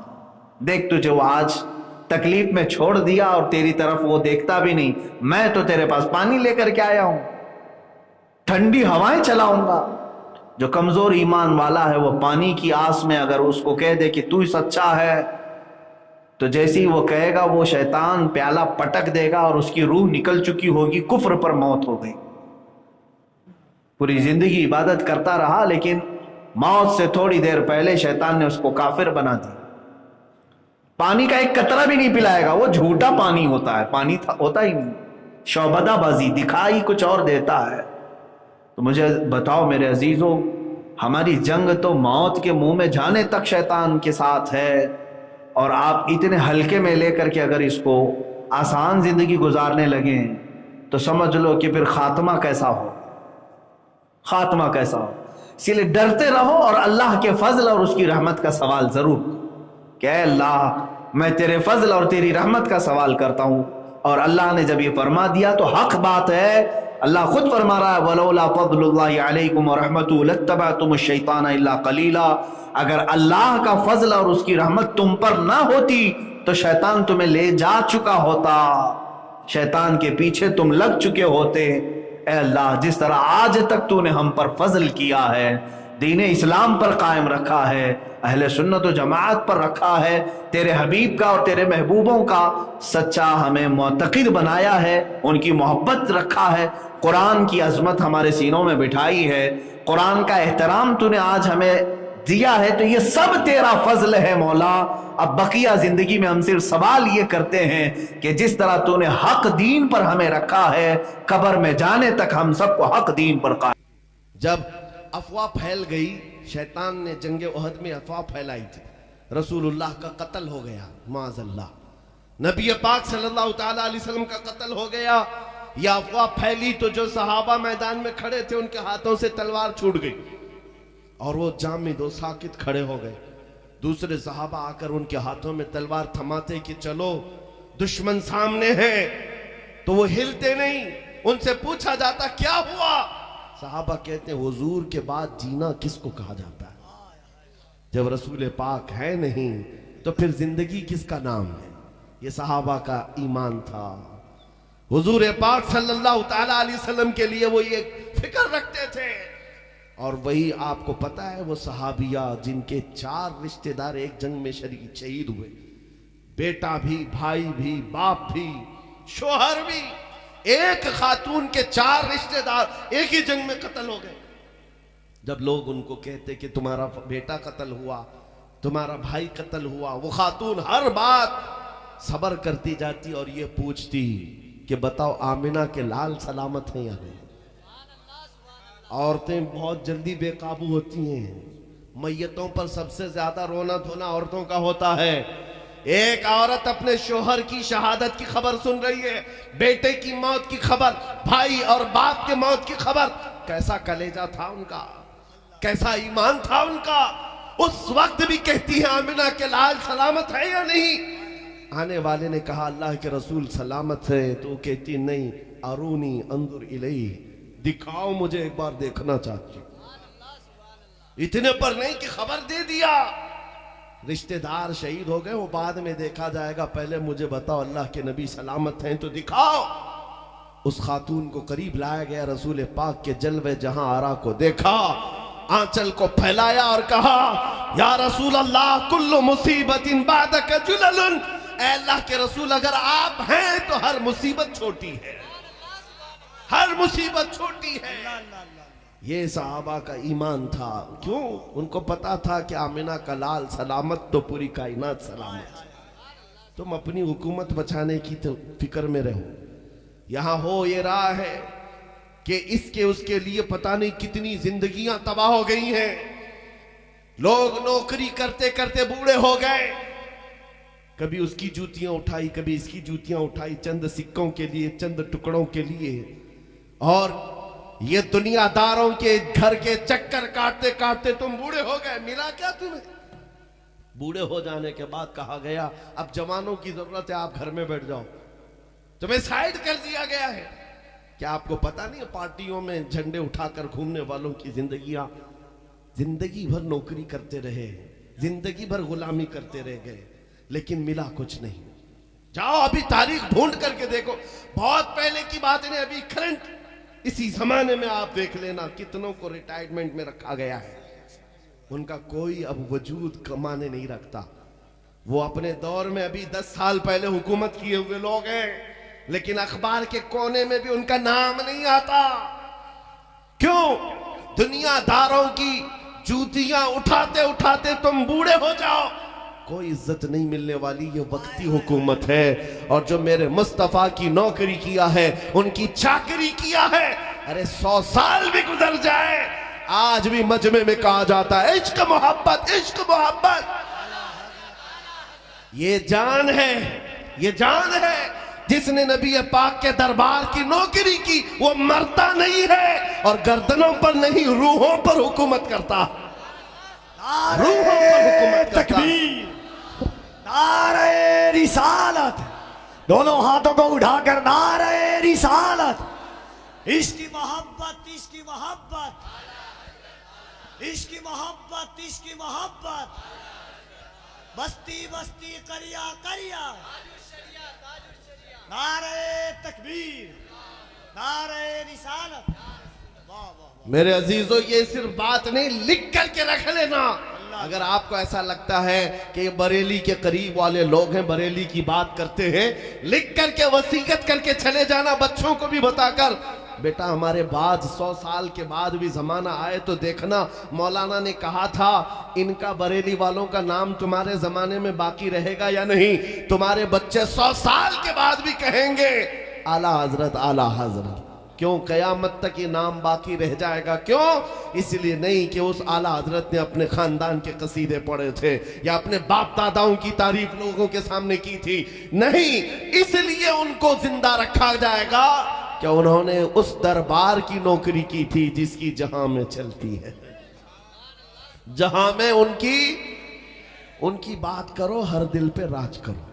دیکھ تجھے وہ آج تکلیف میں چھوڑ دیا اور تیری طرف وہ دیکھتا بھی نہیں۔ میں تو تیرے پاس پانی لے کر کے آیا ہوں، ٹھنڈی ہوائیں چلاؤں گا۔ جو کمزور ایمان والا ہے وہ پانی کی آس میں اگر اس کو کہہ دے کہ تو ہی سچا ہے، تو جیسی وہ کہے گا وہ شیطان پیالہ پٹک دے گا اور اس کی روح نکل چکی ہوگی، کفر پر موت ہو گئی۔ پوری زندگی عبادت کرتا رہا لیکن موت سے تھوڑی دیر پہلے شیطان نے اس کو کافر بنا دیا۔ پانی کا ایک قطرہ بھی نہیں پلائے گا، وہ جھوٹا پانی ہوتا ہے، پانی ہوتا ہی نہیں، شعبدہ بازی، دکھائی کچھ اور دیتا ہے۔ تو مجھے بتاؤ میرے عزیزوں، ہماری جنگ تو موت کے منہ میں جانے تک شیطان کے ساتھ ہے، اور آپ اتنے ہلکے میں لے کر کے اگر اس کو آسان زندگی گزارنے لگیں تو سمجھ لو کہ پھر خاتمہ کیسا ہو، خاتمہ کیسا ہو۔ اسی لیے ڈرتے رہو اور اللہ کے فضل اور اس کی رحمت کا سوال ضرور کہ اے اللہ میں تیرے فضل اور تیری رحمت کا سوال کرتا ہوں۔ اور اللہ نے جب یہ فرما دیا تو حق بات ہے، اللہ خود فرما رہا ہے وَلَوْلَا فَضْلُ اللَّهِ عَلَيْكُمْ وَرَحْمَتُهُ لَاتَّبَعْتُمُ الشَّيْطَانَ إِلَّا قَلِيلًا، اگر اللہ کا فضل اور اس کی رحمت تم پر نہ ہوتی تو شیطان تمہیں لے جا چکا ہوتا، شیطان کے پیچھے تم لگ چکے ہوتے۔ اے اللہ جس طرح آج تک تو نے ہم پر فضل کیا ہے، دین اسلام پر قائم رکھا ہے، اہل سنت و جماعت پر رکھا ہے، تیرے حبیب کا اور تیرے محبوبوں کا سچا ہمیں معتقد بنایا ہے، ان کی محبت رکھا ہے، قرآن کی عظمت ہمارے سینوں میں بٹھائی ہے، قرآن کا احترام تو نے آج ہمیں دیا ہے، تو یہ سب تیرا فضل ہے مولا۔ اب بقیہ زندگی میں ہم صرف سوال یہ کرتے ہیں کہ جس طرح تو نے حق دین پر ہمیں رکھا ہے، قبر میں جانے تک ہم سب کو حق دین پر قائم۔ جب افواہ پھیل گئی، شیطان نے جنگ احد میں افواہ پھیلائی تھی، رسول اللہ کا قتل ہو گیا، معاذ اللہ، نبی پاک صلی اللہ تعالیٰ علیہ وسلم کا قتل ہو گیا، یہ افواہ پھیلی تو جو صحابہ میدان میں کھڑے تھے ان کے ہاتھوں سے تلوار چھوٹ گئی اور وہ جامد و ساکت کھڑے ہو گئے۔ دوسرے صحابہ آ کر ان کے ہاتھوں میں تلوار تھماتے کہ چلو دشمن سامنے ہے، تو وہ ہلتے نہیں۔ ان سے پوچھا جاتا کیا ہوا؟ صحابہ کہتے ہیں حضور کے بعد جینا کس کو کہا جاتا ہے؟ جب رسول پاک ہے نہیں تو پھر زندگی کس کا نام ہے؟ یہ صحابہ کا ایمان تھا۔ حضور پاک صلی اللہ تعالیٰ علیہ وسلم کے لیے وہ یہ فکر رکھتے تھے، اور وہی آپ کو پتا ہے وہ صحابیہ جن کے 4 رشتہ دار ایک جنگ میں شہید ہوئے، بیٹا بھی، بھائی بھی، باپ بھی، شوہر بھی، ایک خاتون کے 4 رشتہ دار ایک ہی جنگ میں قتل ہو گئے۔ جب لوگ ان کو کہتے کہ تمہارا بیٹا قتل ہوا، تمہارا بھائی قتل ہوا، وہ خاتون ہر بات صبر کرتی جاتی اور یہ پوچھتی کہ بتاؤ آمنہ کے لال سلامت ہیں یا نہیں؟ عورتیں بہت جلدی بے قابو ہوتی ہیں، میتوں پر سب سے زیادہ رونا دھونا عورتوں کا ہوتا ہے۔ ایک عورت اپنے شوہر کی شہادت کی خبر سن رہی ہے، بیٹے کی موت کی خبر، بھائی اور باپ کے موت کی خبر، کیسا کلیجہ تھا ان کا، کیسا ایمان تھا ان کا، اس وقت بھی کہتی ہے آمنہ کے لال سلامت ہے یا نہیں؟ آنے والے نے کہا اللہ کے رسول سلامت ہے، تو کہتی نہیں، ارونی انظر الیہ، دکھاؤ مجھے ایک بار دیکھنا چاہتی ہوں۔ اتنے پر نہیں کہ خبر دے دیا، رشتہ دار شہید ہو گئے، وہ بعد میں دیکھا جائے گا، پہلے مجھے بتاؤ اللہ کے نبی سلامت ہیں تو دکھاؤ۔ اس خاتون کو قریب لایا گیا، رسول پاک کے جلوے جہاں آرا کو دیکھا، آنچل کو پھیلایا اور کہا یا رسول اللہ کل مصیبت بعدک جلل، اے اللہ کے رسول اگر آپ ہیں تو ہر مصیبت چھوٹی ہے، ہر مصیبت چھوٹی ہے۔ یہ صحابہ کا ایمان تھا، کیوں؟ ان کو پتا تھا کہ آمنہ کا لال سلامت تو پوری کائنات سلامت ہے۔ تم اپنی حکومت بچانے کی تو فکر میں رہو، یہاں ہو یہ راہ ہے کہ اس کے لیے پتہ نہیں کتنی زندگیاں تباہ ہو گئی ہیں، لوگ نوکری کرتے کرتے بوڑھے ہو گئے، کبھی اس کی جوتیاں اٹھائی، کبھی اس کی جوتیاں اٹھائی، چند سکوں کے لیے، چند ٹکڑوں کے لیے، اور یہ دنیا داروں کے گھر کے چکر کاٹتے کاٹتے تم بوڑھے ہو گئے۔ ملا کیا تمہیں؟ بوڑھے ہو جانے کے بعد کہا گیا اب جوانوں کی ضرورت ہے، آپ گھر میں بیٹھ جاؤ، تمہیں سائیڈ کر دیا گیا ہے۔ کیا آپ کو پتا نہیں پارٹیوں میں جھنڈے اٹھا کر گھومنے والوں کی زندگیاں زندگی بھر نوکری کرتے رہے، زندگی بھر غلامی کرتے رہ گئے، لیکن ملا کچھ نہیں۔ جاؤ ابھی تاریخ ڈھونڈ کر کے دیکھو، بہت پہلے کی بات نہیں، ابھی کرنٹ اسی زمانے میں آپ دیکھ لینا کتنوں کو ریٹائرمنٹ میں رکھا گیا ہے، ان کا کوئی اب وجود کمانے نہیں رکھتا۔ وہ اپنے دور میں ابھی 10 سال پہلے حکومت کیے ہوئے لوگ ہیں، لیکن اخبار کے کونے میں بھی ان کا نام نہیں آتا۔ کیوں؟ دنیا داروں کی جوتیاں اٹھاتے اٹھاتے تم بوڑھے ہو جاؤ، کوئی عزت نہیں ملنے والی، یہ وقتی حکومت ہے۔ اور جو میرے مصطفیٰ کی نوکری کیا ہے، ان کی چاکری کیا ہے، ارے 100 سال بھی گزر جائے آج بھی مجمع میں کہا جاتا ہے عشق محبت، عشق محبت۔ یہ جان ہے، یہ جان ہے، جس نے نبی پاک کے دربار کی نوکری کی وہ مرتا نہیں ہے، اور گردنوں پر نہیں روحوں پر حکومت کرتا، روحوں پر حکومت کرتا۔ تکبیر، نعرہ رسالت، دونوں ہاتھوں کو اٹھا کر نعرہ رسالت۔ عشق کی محبت، عشق کی محبت، عشق کی محبت، عشق کی محبت، بستی بستی کریا کریا، نعرہ تکبیر، نعرہ رسالت۔ واہ واہ، میرے عزیزو، یہ صرف بات نہیں، لکھ کر کے رکھ لینا۔ اگر آپ کو ایسا لگتا ہے کہ یہ بریلی کے قریب والے لوگ ہیں، بریلی کی بات کرتے ہیں، لکھ کر کے وصیت کر کے چلے جانا، بچوں کو بھی بتا کر، بیٹا ہمارے بعد 100 سال کے بعد بھی زمانہ آئے تو دیکھنا، مولانا نے کہا تھا ان کا بریلی والوں کا نام تمہارے زمانے میں باقی رہے گا یا نہیں؟ تمہارے بچے 100 سال کے بعد بھی کہیں گے اعلیٰ حضرت، اعلیٰ حضرت۔ کیوں؟ قیامت تک یہ نام باقی رہ جائے گا۔ کیوں؟ اس لیے نہیں کہ اس اعلیٰ حضرت نے اپنے خاندان کے قصیدے پڑھے تھے یا اپنے باپ داداؤں کی تعریف لوگوں کے سامنے کی تھی، نہیں، اس لیے ان کو زندہ رکھا جائے گا کہ انہوں نے اس دربار کی نوکری کی تھی جس کی جہاں میں چلتی ہے، جہاں میں ان کی بات کرو ہر دل پہ راج کرو،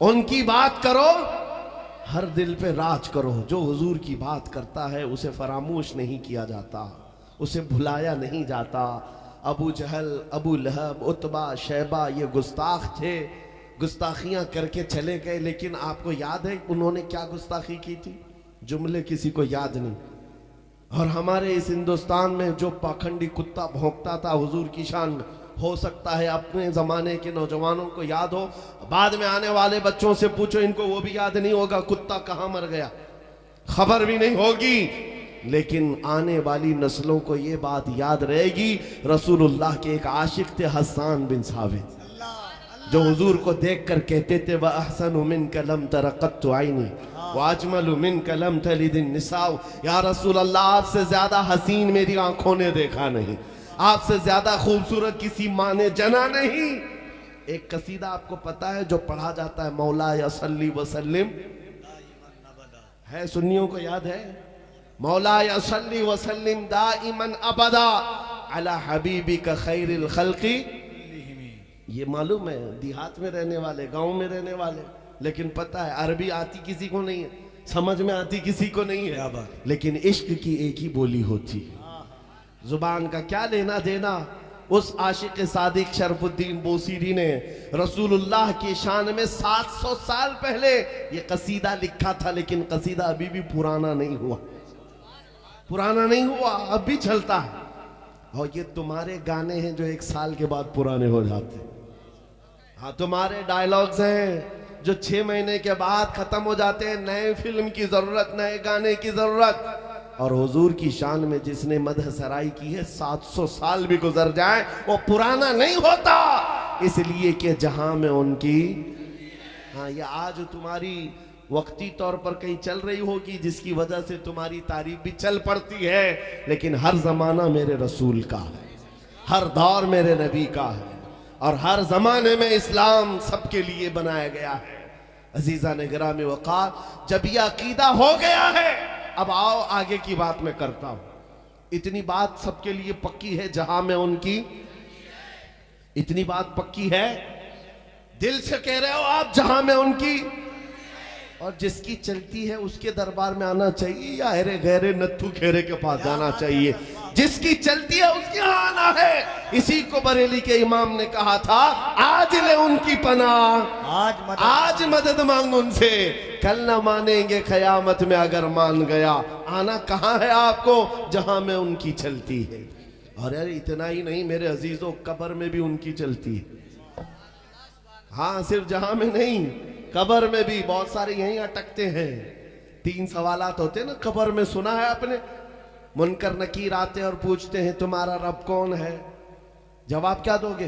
ان کی بات کرو ہر دل پہ راج کرو۔ جو حضور کی بات کرتا ہے اسے فراموش نہیں کیا جاتا، اسے بھلایا نہیں جاتا۔ ابو جہل، ابو لہب، عتبہ، شیبہ یہ گستاخ تھے، گستاخیاں کر کے چلے گئے، لیکن آپ کو یاد ہے انہوں نے کیا گستاخی کی تھی؟ جملے کسی کو یاد نہیں۔ اور ہمارے اس ہندوستان میں جو پاکھنڈی کتا بھونکتا تھا حضور کی شان میں، ہو سکتا ہے اپنے زمانے کے نوجوانوں کو یاد ہو، بعد میں آنے والے بچوں سے پوچھو، ان کو وہ بھی یاد نہیں ہوگا کتا کہاں مر گیا، خبر بھی نہیں ہوگی، لیکن آنے والی نسلوں کو یہ بات یاد رہے گی۔ رسول اللہ کے ایک عاشق تھے حسان بن ثابت، جو حضور کو دیکھ کر کہتے تھے وَأَحْسَنُ مِنْكَ لَمْ تَرَ قَطُّ عَيْنِي وَأَجْمَلُ مِنْكَ لَمْ تَلِدِ النِّسَاءُ۔ یا رسول اللہ، آپ سے زیادہ حسین میری آنکھوں نے دیکھا نہیں، آپ سے زیادہ خوبصورت کسی ماں نے جنا نہیں۔ ایک قصیدہ آپ کو پتا ہے جو پڑھا جاتا ہے، مولا یا صلی وسلم، ہے سنیوں کو یاد ہے؟ مولا یا صلی وسلم دائما ابدا علی حبیبک خیر الخلق۔ یہ معلوم ہے دیہات میں رہنے والے، گاؤں میں رہنے والے، لیکن پتہ ہے عربی آتی کسی کو نہیں ہے، سمجھ میں آتی کسی کو نہیں ہے، لیکن عشق کی ایک ہی بولی ہوتی ہے۔ زبان کا کیا لینا دینا؟ اس عاشق صادق شرف الدین بوسیری نے رسول اللہ کی شان میں 700 سال پہلے یہ قصیدہ لکھا تھا، لیکن قصیدہ ابھی بھی پرانا نہیں ہوا، پرانا نہیں ہوا، اب بھی چلتا ہے۔ اور یہ تمہارے گانے ہیں جو 1 سال کے بعد پرانے ہو جاتے ہیں، ہاں تمہارے ڈائیلاگز ہیں جو 6 مہینے کے بعد ختم ہو جاتے ہیں۔ نئے فلم کی ضرورت، نئے گانے کی ضرورت۔ اور حضور کی شان میں جس نے مدح سرائی کی ہے، 700 سال بھی گزر جائیں وہ پرانا نہیں ہوتا، اس لیے کہ جہاں میں ان کی، ہاں یہ آج تمہاری وقتی طور پر کہیں چل رہی ہوگی جس کی وجہ سے تمہاری تعریف بھی چل پڑتی ہے، لیکن ہر زمانہ میرے رسول کا ہے، ہر دور میرے نبی کا ہے، اور ہر زمانے میں اسلام سب کے لیے بنایا گیا ہے۔ عزیزان گرامی وقار، جب یہ عقیدہ ہو گیا ہے، اب آؤ آگے کی بات میں کرتا ہوں۔ اتنی بات سب کے لیے پکی ہے، جہاں میں ان کی، اتنی بات پکی ہے، دل سے کہہ رہے ہو آپ جہاں میں ان کی، اور جس کی چلتی ہے اس کے دربار میں آنا چاہیے یا ہرے غیرے نتھو کھیرے کے پاس جانا چاہیے؟ جس کی چلتی ہے اس کے ہاں آنا ہے۔ اسی کو بریلی کے امام نے کہا تھا، آج لے ان کی پناہ، آج مدد مانگ ان سے، کل نہ مانیں گے قیامت میں اگر مان گیا۔ آنا کہاں ہے آپ کو؟ جہاں میں ان کی چلتی ہے۔ اور یار اتنا ہی نہیں میرے عزیزوں، قبر میں بھی ان کی چلتی ہے۔ ہاں صرف جہاں میں نہیں، قبر میں بھی بہت سارے یہیں اٹکتے ہیں۔ 3 سوالات ہوتے ہیں نا قبر میں، سنا ہے آپ نے؟ منکر نکیر آتے ہیں اور پوچھتے ہیں تمہارا رب کون ہے؟ جواب کیا دو گے؟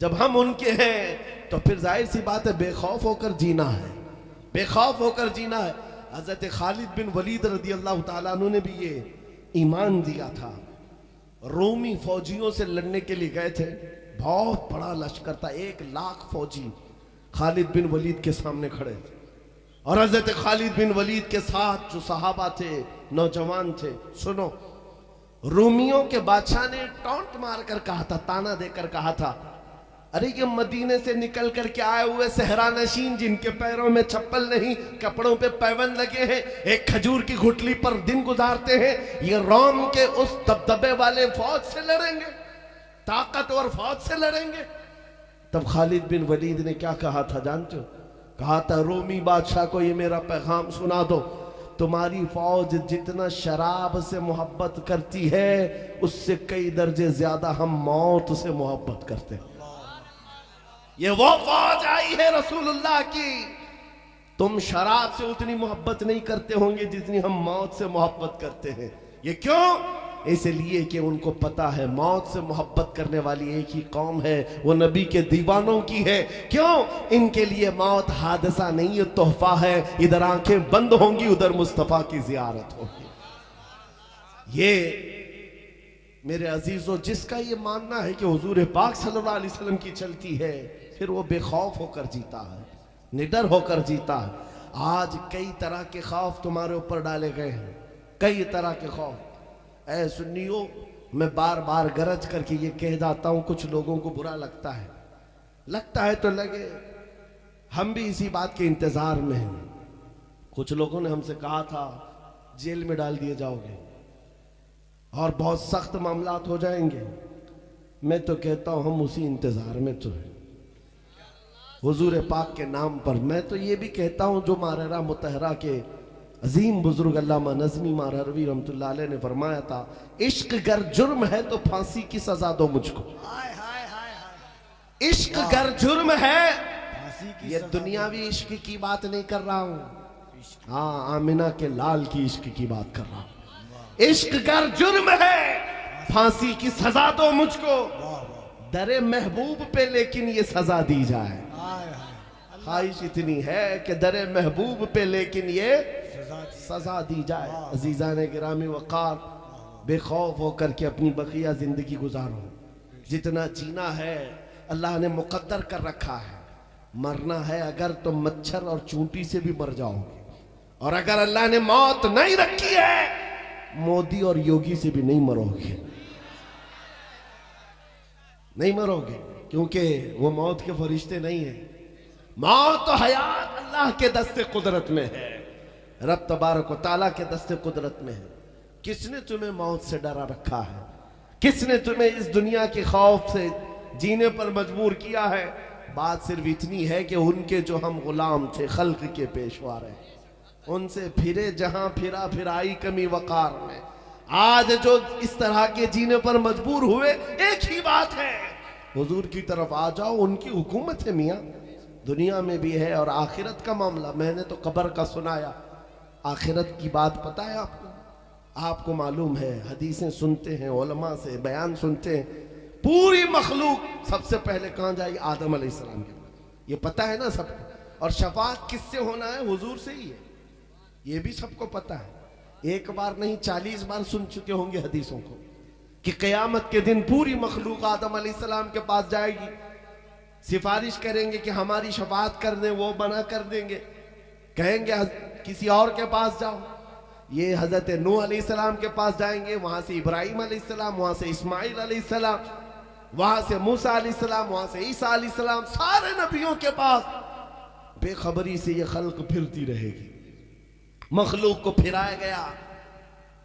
جب ہم ان کے ہیں تو پھر ظاہر سی بات ہے بے خوف ہو کر جینا ہے، بے خوف ہو کر جینا ہے۔ حضرت خالد بن ولید رضی اللہ تعالیٰ عنہ نے بھی یہ ایمان دیا تھا۔ رومی فوجیوں سے لڑنے کے لیے گئے تھے، بہت بڑا لشکر تھا، 1,00,000 فوجی خالد بن ولید کے سامنے کھڑے تھے، اور حضرت خالد بن ولید کے ساتھ جو صحابہ تھے، نوجوان تھے۔ سنو، رومیوں کے بادشاہ نے ٹونٹ مار کر کہا تھا، تانا دے کر کہا تھا، ارے یہ مدینے سے نکل کر کے آئے ہوئے صحرا نشین جن کے پیروں میں چپل نہیں، کپڑوں پہ پیوند لگے ہیں، ایک کھجور کی گھٹلی پر دن گزارتے ہیں، یہ روم کے اس دبدبے والے فوج سے لڑیں گے، طاقتور فوج سے لڑیں گے؟ تب خالد بن ولید نے کیا کہا تھا جانتے ہو؟ کہا تھا رومی بادشاہ کو یہ میرا پیغام سنا دو، تمہاری فوج جتنا شراب سے محبت کرتی ہے اس سے کئی درجے زیادہ ہم موت سے محبت کرتے ہیں۔ یہ وہ فوج آئی ہے رسول اللہ کی، تم شراب سے اتنی محبت نہیں کرتے ہوں گے جتنی ہم موت سے محبت کرتے ہیں۔ یہ کیوں؟ اس لیے کہ ان کو پتا ہے موت سے محبت کرنے والی ایک ہی قوم ہے، وہ نبی کے دیوانوں کی ہے۔ کیوں؟ ان کے لیے موت حادثہ نہیں، یہ تحفہ ہے، ادھر آنکھیں بند ہوں گی، ادھر مصطفیٰ کی زیارت ہوگی۔ یہ میرے عزیزوں جس کا یہ ماننا ہے کہ حضور پاک صلی اللہ علیہ وسلم کی چلتی ہے، پھر وہ بے خوف ہو کر جیتا ہے، نڈر ہو کر جیتا ہے۔ آج کئی طرح کے خوف تمہارے اوپر ڈالے گئے ہیں، کئی طرح کے خوف۔ اے سنیو، میں بار بار گرج کر کے یہ کہہ جاتا ہوں، کچھ لوگوں کو برا لگتا ہے تو لگے، ہم بھی اسی بات کے انتظار میں ہیں۔ کچھ لوگوں نے ہم سے کہا تھا جیل میں ڈال دیے جاؤ گے اور بہت سخت معاملات ہو جائیں گے۔ میں تو کہتا ہوں ہم اسی انتظار میں تو ہیں، حضور پاک کے نام پر۔ میں تو یہ بھی کہتا ہوں جو ماررہ متحرہ کے عظیم بزرگ علامہ نظمی مارروی رحمت اللہ علیہ نے فرمایا تھا، عشق گر جرم ہے تو پھانسی کی سزا دو مجھ کو۔ ہائے ہائے ہائے ہائے، عشق گر جرم ہے، پھانسی کی یہ سزا دنیاوی عشق کی بات نہیں کر رہا ہوں، ہاں آمنہ کے لال کی عشق کی بات کر رہا ہوں۔ عشق گر جرم ہے، پھانسی کی سزا دو مجھ کو، در محبوب پہ لیکن یہ سزا دی جائے۔ ہائے ہائے، خواہش اتنی ہے کہ در محبوب پہ لیکن یہ سزا دی۔ سزا دی جائے۔ عزیزان گرامی وقار، بے خوف ہو کر کے اپنی بقیہ زندگی گزارو۔ جتنا جینا ہے اللہ نے مقدر کر رکھا ہے، مرنا ہے اگر تو مچھر اور چونٹی سے بھی مر جاؤ گے، اور اگر اللہ نے موت نہیں رکھی ہے مودی اور یوگی سے بھی نہیں مرو گے، نہیں مرو گے، کیونکہ وہ موت کے فرشتے نہیں ہیں۔ موت و حیات اللہ کے دست قدرت میں ہے، رب تبارک و تعالیٰ کے دست قدرت میں ہے۔ کس نے تمہیں موت سے ڈرا رکھا ہے؟ کس نے تمہیں اس دنیا کے خوف سے جینے پر مجبور کیا ہے؟ بات صرف اتنی ہے کہ ان کے جو ہم غلام تھے، خلق کے پیشوا رہے، ان سے پھرے جہاں پھرا پھرائی کمی وقار میں۔ آج جو اس طرح کے جینے پر مجبور ہوئے، ایک ہی بات ہے، حضور کی طرف آ جاؤ، ان کی حکومت ہے میاں، دنیا میں بھی ہے اور آخرت کا معاملہ۔ میں نے تو قبر کا سنایا، آخرت کی بات پتہ ہے آپ کو؟ آپ کو معلوم ہے، حدیثیں سنتے ہیں، علماء سے بیان سنتے ہیں، پوری مخلوق سب سے پہلے کہاں جائے گی؟ آدم علیہ السلام کے پاس، یہ پتہ ہے نا سب کو۔ اور شفاعت کس سے ہونا ہے؟ حضور سے ہی ہے، یہ بھی سب کو پتہ ہے۔ ایک بار نہیں 40 بار سن چکے ہوں گے حدیثوں کو کہ قیامت کے دن پوری مخلوق آدم علیہ السلام کے پاس جائے گی، سفارش کریں گے کہ ہماری شفاعت کر دیں، وہ منع کر دیں گے، کہیں گے کسی اور کے پاس جاؤ۔ یہ حضرت نوح علیہ السلام کے پاس جائیں گے، وہاں سے ابراہیم علیہ السلام، وہاں سے اسماعیل علیہ السلام، وہاں سے موسیٰ علیہ السلام، وہاں سے عیسیٰ علیہ السلام، سارے نبیوں کے پاس۔ بے خبری سے یہ خلق پھرتی رہے گی، مخلوق کو پھرایا گیا۔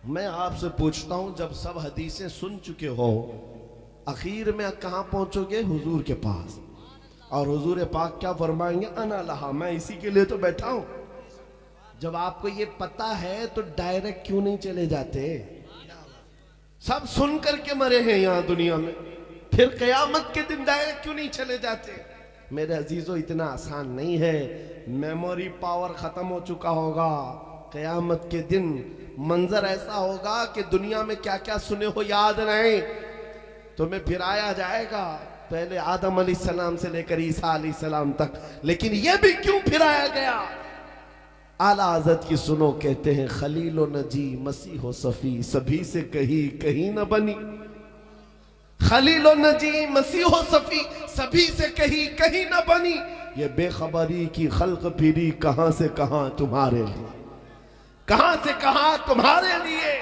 میں آپ سے پوچھتا ہوں، جب سب حدیثیں سن چکے ہو، اخیر میں کہاں پہنچو گے؟ حضور کے پاس۔ اور حضور پاک کیا فرمائیں گے؟ انا لہا، میں اسی کے لیے تو بیٹھا ہوں۔ جب آپ کو یہ پتہ ہے تو ڈائریکٹ کیوں نہیں چلے جاتے؟ سب سن کر کے مرے ہیں یہاں دنیا میں، پھر قیامت کے دن ڈائریکٹ کیوں نہیں چلے جاتے؟ میرے عزیزو اتنا آسان نہیں ہے، میموری پاور ختم ہو چکا ہوگا۔ قیامت کے دن منظر ایسا ہوگا کہ دنیا میں کیا کیا سنے ہو یاد نہیں، تمہیں پھرایا جائے گا، پہلے آدم علیہ السلام سے لے کر عیسیٰ علیہ السلام تک، لیکن یہ بھی کیوں پھرایا گیا؟ اعلیٰ حضرت کی سنو، کہتے ہیں خلیل و نجی مسیح و صفی سبھی سے کہیں نہ بنی، خلیل و نجی مسیح و صفی سبھی سے کہیں نہ بنی، یہ بے خبری کی خلق پھری کہاں سے کہاں تمہارے لیے، کہاں سے کہاں تمہارے لیے۔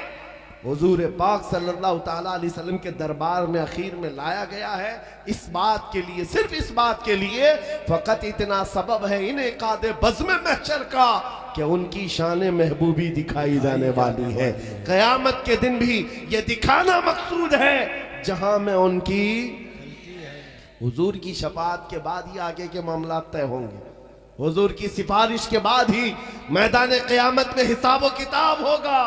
حضور پاک صلی اللہ تعالیٰ علیہ وسلم کے دربار میں اخیر میں لایا گیا ہے اس بات کے لیے، صرف اس بات کے لیے، فقط اتنا سبب ہے انعقاد بزم محشر کا کہ ان کی شان محبوبی دکھائی جانے والی ہے۔ قیامت کے دن بھی یہ دکھانا مقصود ہے، جہاں میں ان کی حضور کی شفاعت کے بعد ہی آگے کے معاملات طے ہوں گے، حضور کی سفارش کے بعد ہی میدان قیامت میں حساب و کتاب ہوگا۔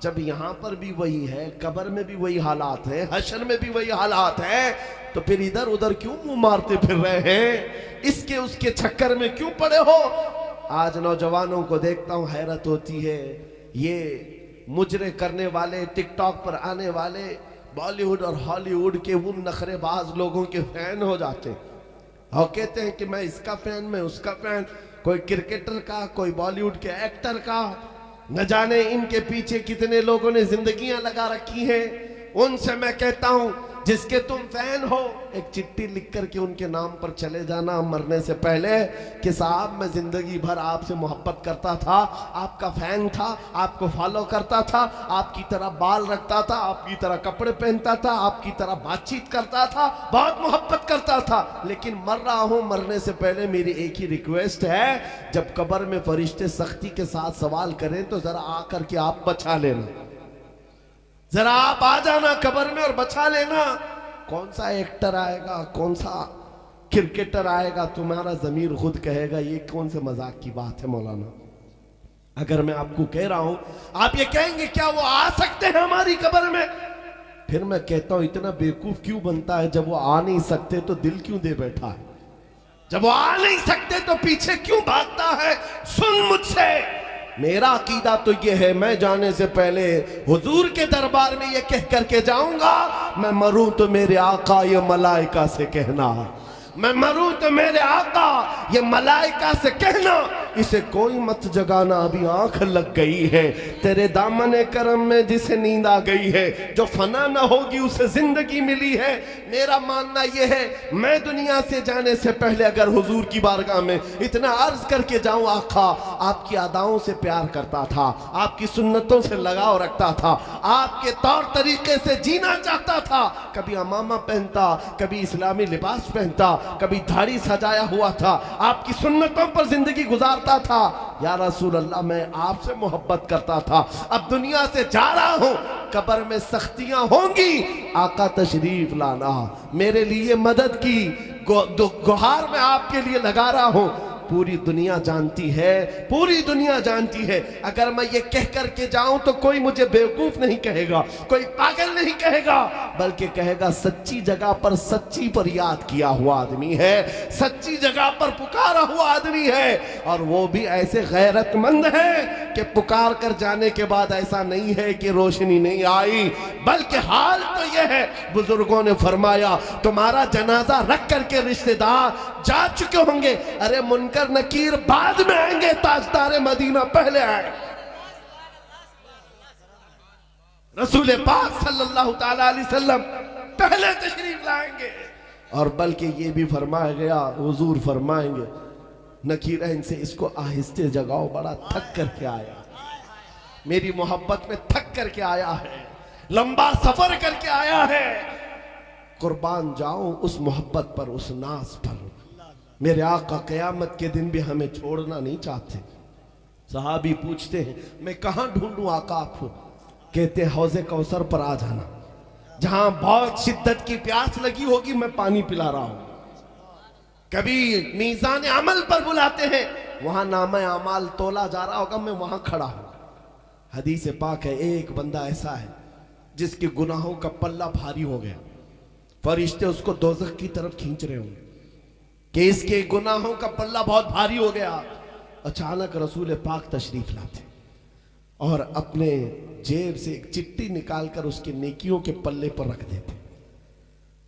جب یہاں پر بھی وہی ہے، قبر میں بھی وہی حالات ہیں، حشر میں بھی وہی حالات ہیں، تو پھر ادھر ادھر کیوں منہ مارتے پھر رہے ہیں؟ اس کے چکر میں کیوں پڑے ہو؟ آج نوجوانوں کو دیکھتا ہوں، حیرت ہوتی ہے، یہ مجرے کرنے والے، ٹک ٹاک پر آنے والے بالی ووڈ اور ہالی ووڈ کے ان نخرے باز لوگوں کے فین ہو جاتے ہیں اور کہتے ہیں کہ میں اس کا فین، میں اس کا فین، کوئی کرکٹر کا، کوئی بالی ووڈ کے ایکٹر کا، نہ جانے ان کے پیچھے کتنے لوگوں نے زندگیاں لگا رکھی ہیں۔ ان سے میں کہتا ہوں جس کے تم فین ہو، ایک چٹھی لکھ کر کے ان کے نام پر چلے جانا مرنے سے پہلے کہ صاحب میں زندگی بھر آپ سے محبت کرتا تھا، آپ کا فین تھا، آپ کو فالو کرتا تھا، آپ کی طرح بال رکھتا تھا، آپ کی طرح کپڑے پہنتا تھا، آپ کی طرح بات چیت کرتا تھا، بہت محبت کرتا تھا، لیکن مر رہا ہوں، مرنے سے پہلے میری ایک ہی ریکویسٹ ہے، جب قبر میں فرشتے سختی کے ساتھ سوال کریں تو ذرا آ کر کے آپ بچا لینا، ذرا آپ آ جانا قبر میں اور بچا لینا۔ کون سا ایکٹر آئے گا، کون سا کرکٹر آئے گا، تمہارا ضمیر خود کہے گا یہ کون سے مذاق کی بات ہے مولانا۔ اگر میں آپ کو کہہ رہا ہوں، آپ یہ کہیں گے کیا وہ آ سکتے ہیں ہماری قبر میں؟ پھر میں کہتا ہوں اتنا بیوقوف کیوں بنتا ہے؟ جب وہ آ نہیں سکتے تو دل کیوں دے بیٹھا ہے؟ جب وہ آ نہیں سکتے تو پیچھے کیوں بھاگتا ہے؟ سن مجھ سے، میرا عقیدہ تو یہ ہے، میں جانے سے پہلے حضور کے دربار میں یہ کہہ کر کے جاؤں گا، میں مروں تو میرے آقا یہ ملائکہ سے کہنا، میں مروں تو میرے آقا یہ ملائکہ سے کہنا، اسے کوئی مت جگانا، ابھی آنکھ لگ گئی ہے، تیرے دامن کرم میں جسے نیند آ گئی ہے، جو فنا نہ ہوگی اسے زندگی ملی ہے۔ میرا ماننا یہ ہے، میں دنیا سے جانے سے پہلے اگر حضور کی بارگاہ میں اتنا عرض کر کے جاؤں، آقا آپ کی اداؤں سے پیار کرتا تھا، آپ کی سنتوں سے لگاؤ رکھتا تھا، آپ کے طور طریقے سے جینا چاہتا تھا، کبھی امامہ پہنتا، کبھی اسلامی لباس پہنتا، کبھی دھاڑی سجایا ہوا تھا، آپ کی سنتوں پر زندگی گزارتا تھا، یا رسول اللہ میں آپ سے محبت کرتا تھا، اب دنیا سے جا رہا ہوں، قبر میں سختیاں ہوں گی، آقا تشریف لانا، میرے لیے مدد کی گہار میں آپ کے لیے لگا رہا ہوں۔ پوری دنیا جانتی ہے، پوری دنیا جانتی ہے، اگر میں یہ کہہ کر کے جاؤں تو کوئی مجھے بیوقوف نہیں کہے گا، کوئی پاگل نہیں کہے گا، بلکہ کہے گا سچی جگہ پر سچی پر یاد کیا ہوا آدمی ہے، سچی جگہ پر پکارا ہوا آدمی ہے، اور وہ بھی ایسے غیرت مند ہے کہ پکار کر جانے کے بعد ایسا نہیں ہے کہ روشنی نہیں آئی، بلکہ حال تو یہ ہے، بزرگوں نے فرمایا تمہارا جنازہ رکھ کر کے رشتہ دار جا چکے ہوں گے، ارے منکر نکیر بعد میں آئیں گے، تاجدار مدینہ پہلے آئے۔ رسول پاک صلی اللہ تعالیٰ علیہ وسلم پہلے تشریف لائیں گے، اور بلکہ یہ بھی فرمایا گیا، حضور فرمائیں گے نکیرین سے اس کو آہستہ جگاؤ، بڑا تھک کر کے آیا، میری محبت میں تھک کر کے آیا ہے، لمبا سفر کر کے آیا ہے، قربان جاؤں اس محبت پر، اس ناز پر۔ میرے آقا قیامت کے دن بھی ہمیں چھوڑنا نہیں چاہتے۔ صحابی پوچھتے ہیں میں کہاں ڈھونڈوں آقا آپ کو؟ کہتے ہیں حوض کوثر پر آ جانا، جہاں بہت شدت کی پیاس لگی ہوگی میں پانی پلا رہا ہوں۔ کبھی میزان عمل پر بلاتے ہیں، وہاں نامہ اعمال تولا جا رہا ہوگا، میں وہاں کھڑا ہوں۔ حدیث پاک ہے ایک بندہ ایسا ہے جس کے گناہوں کا پلہ بھاری ہو گیا، فرشتے اس کو دوزخ کی طرف کھینچ رہے ہوں کہ اس کے گناہوں کا پلہ بہت بھاری ہو گیا۔ اچانک رسول پاک تشریف لاتے اور اپنے جیب سے ایک چٹھی نکال کر اس کے نیکیوں کے پلے پر رکھ دیتے،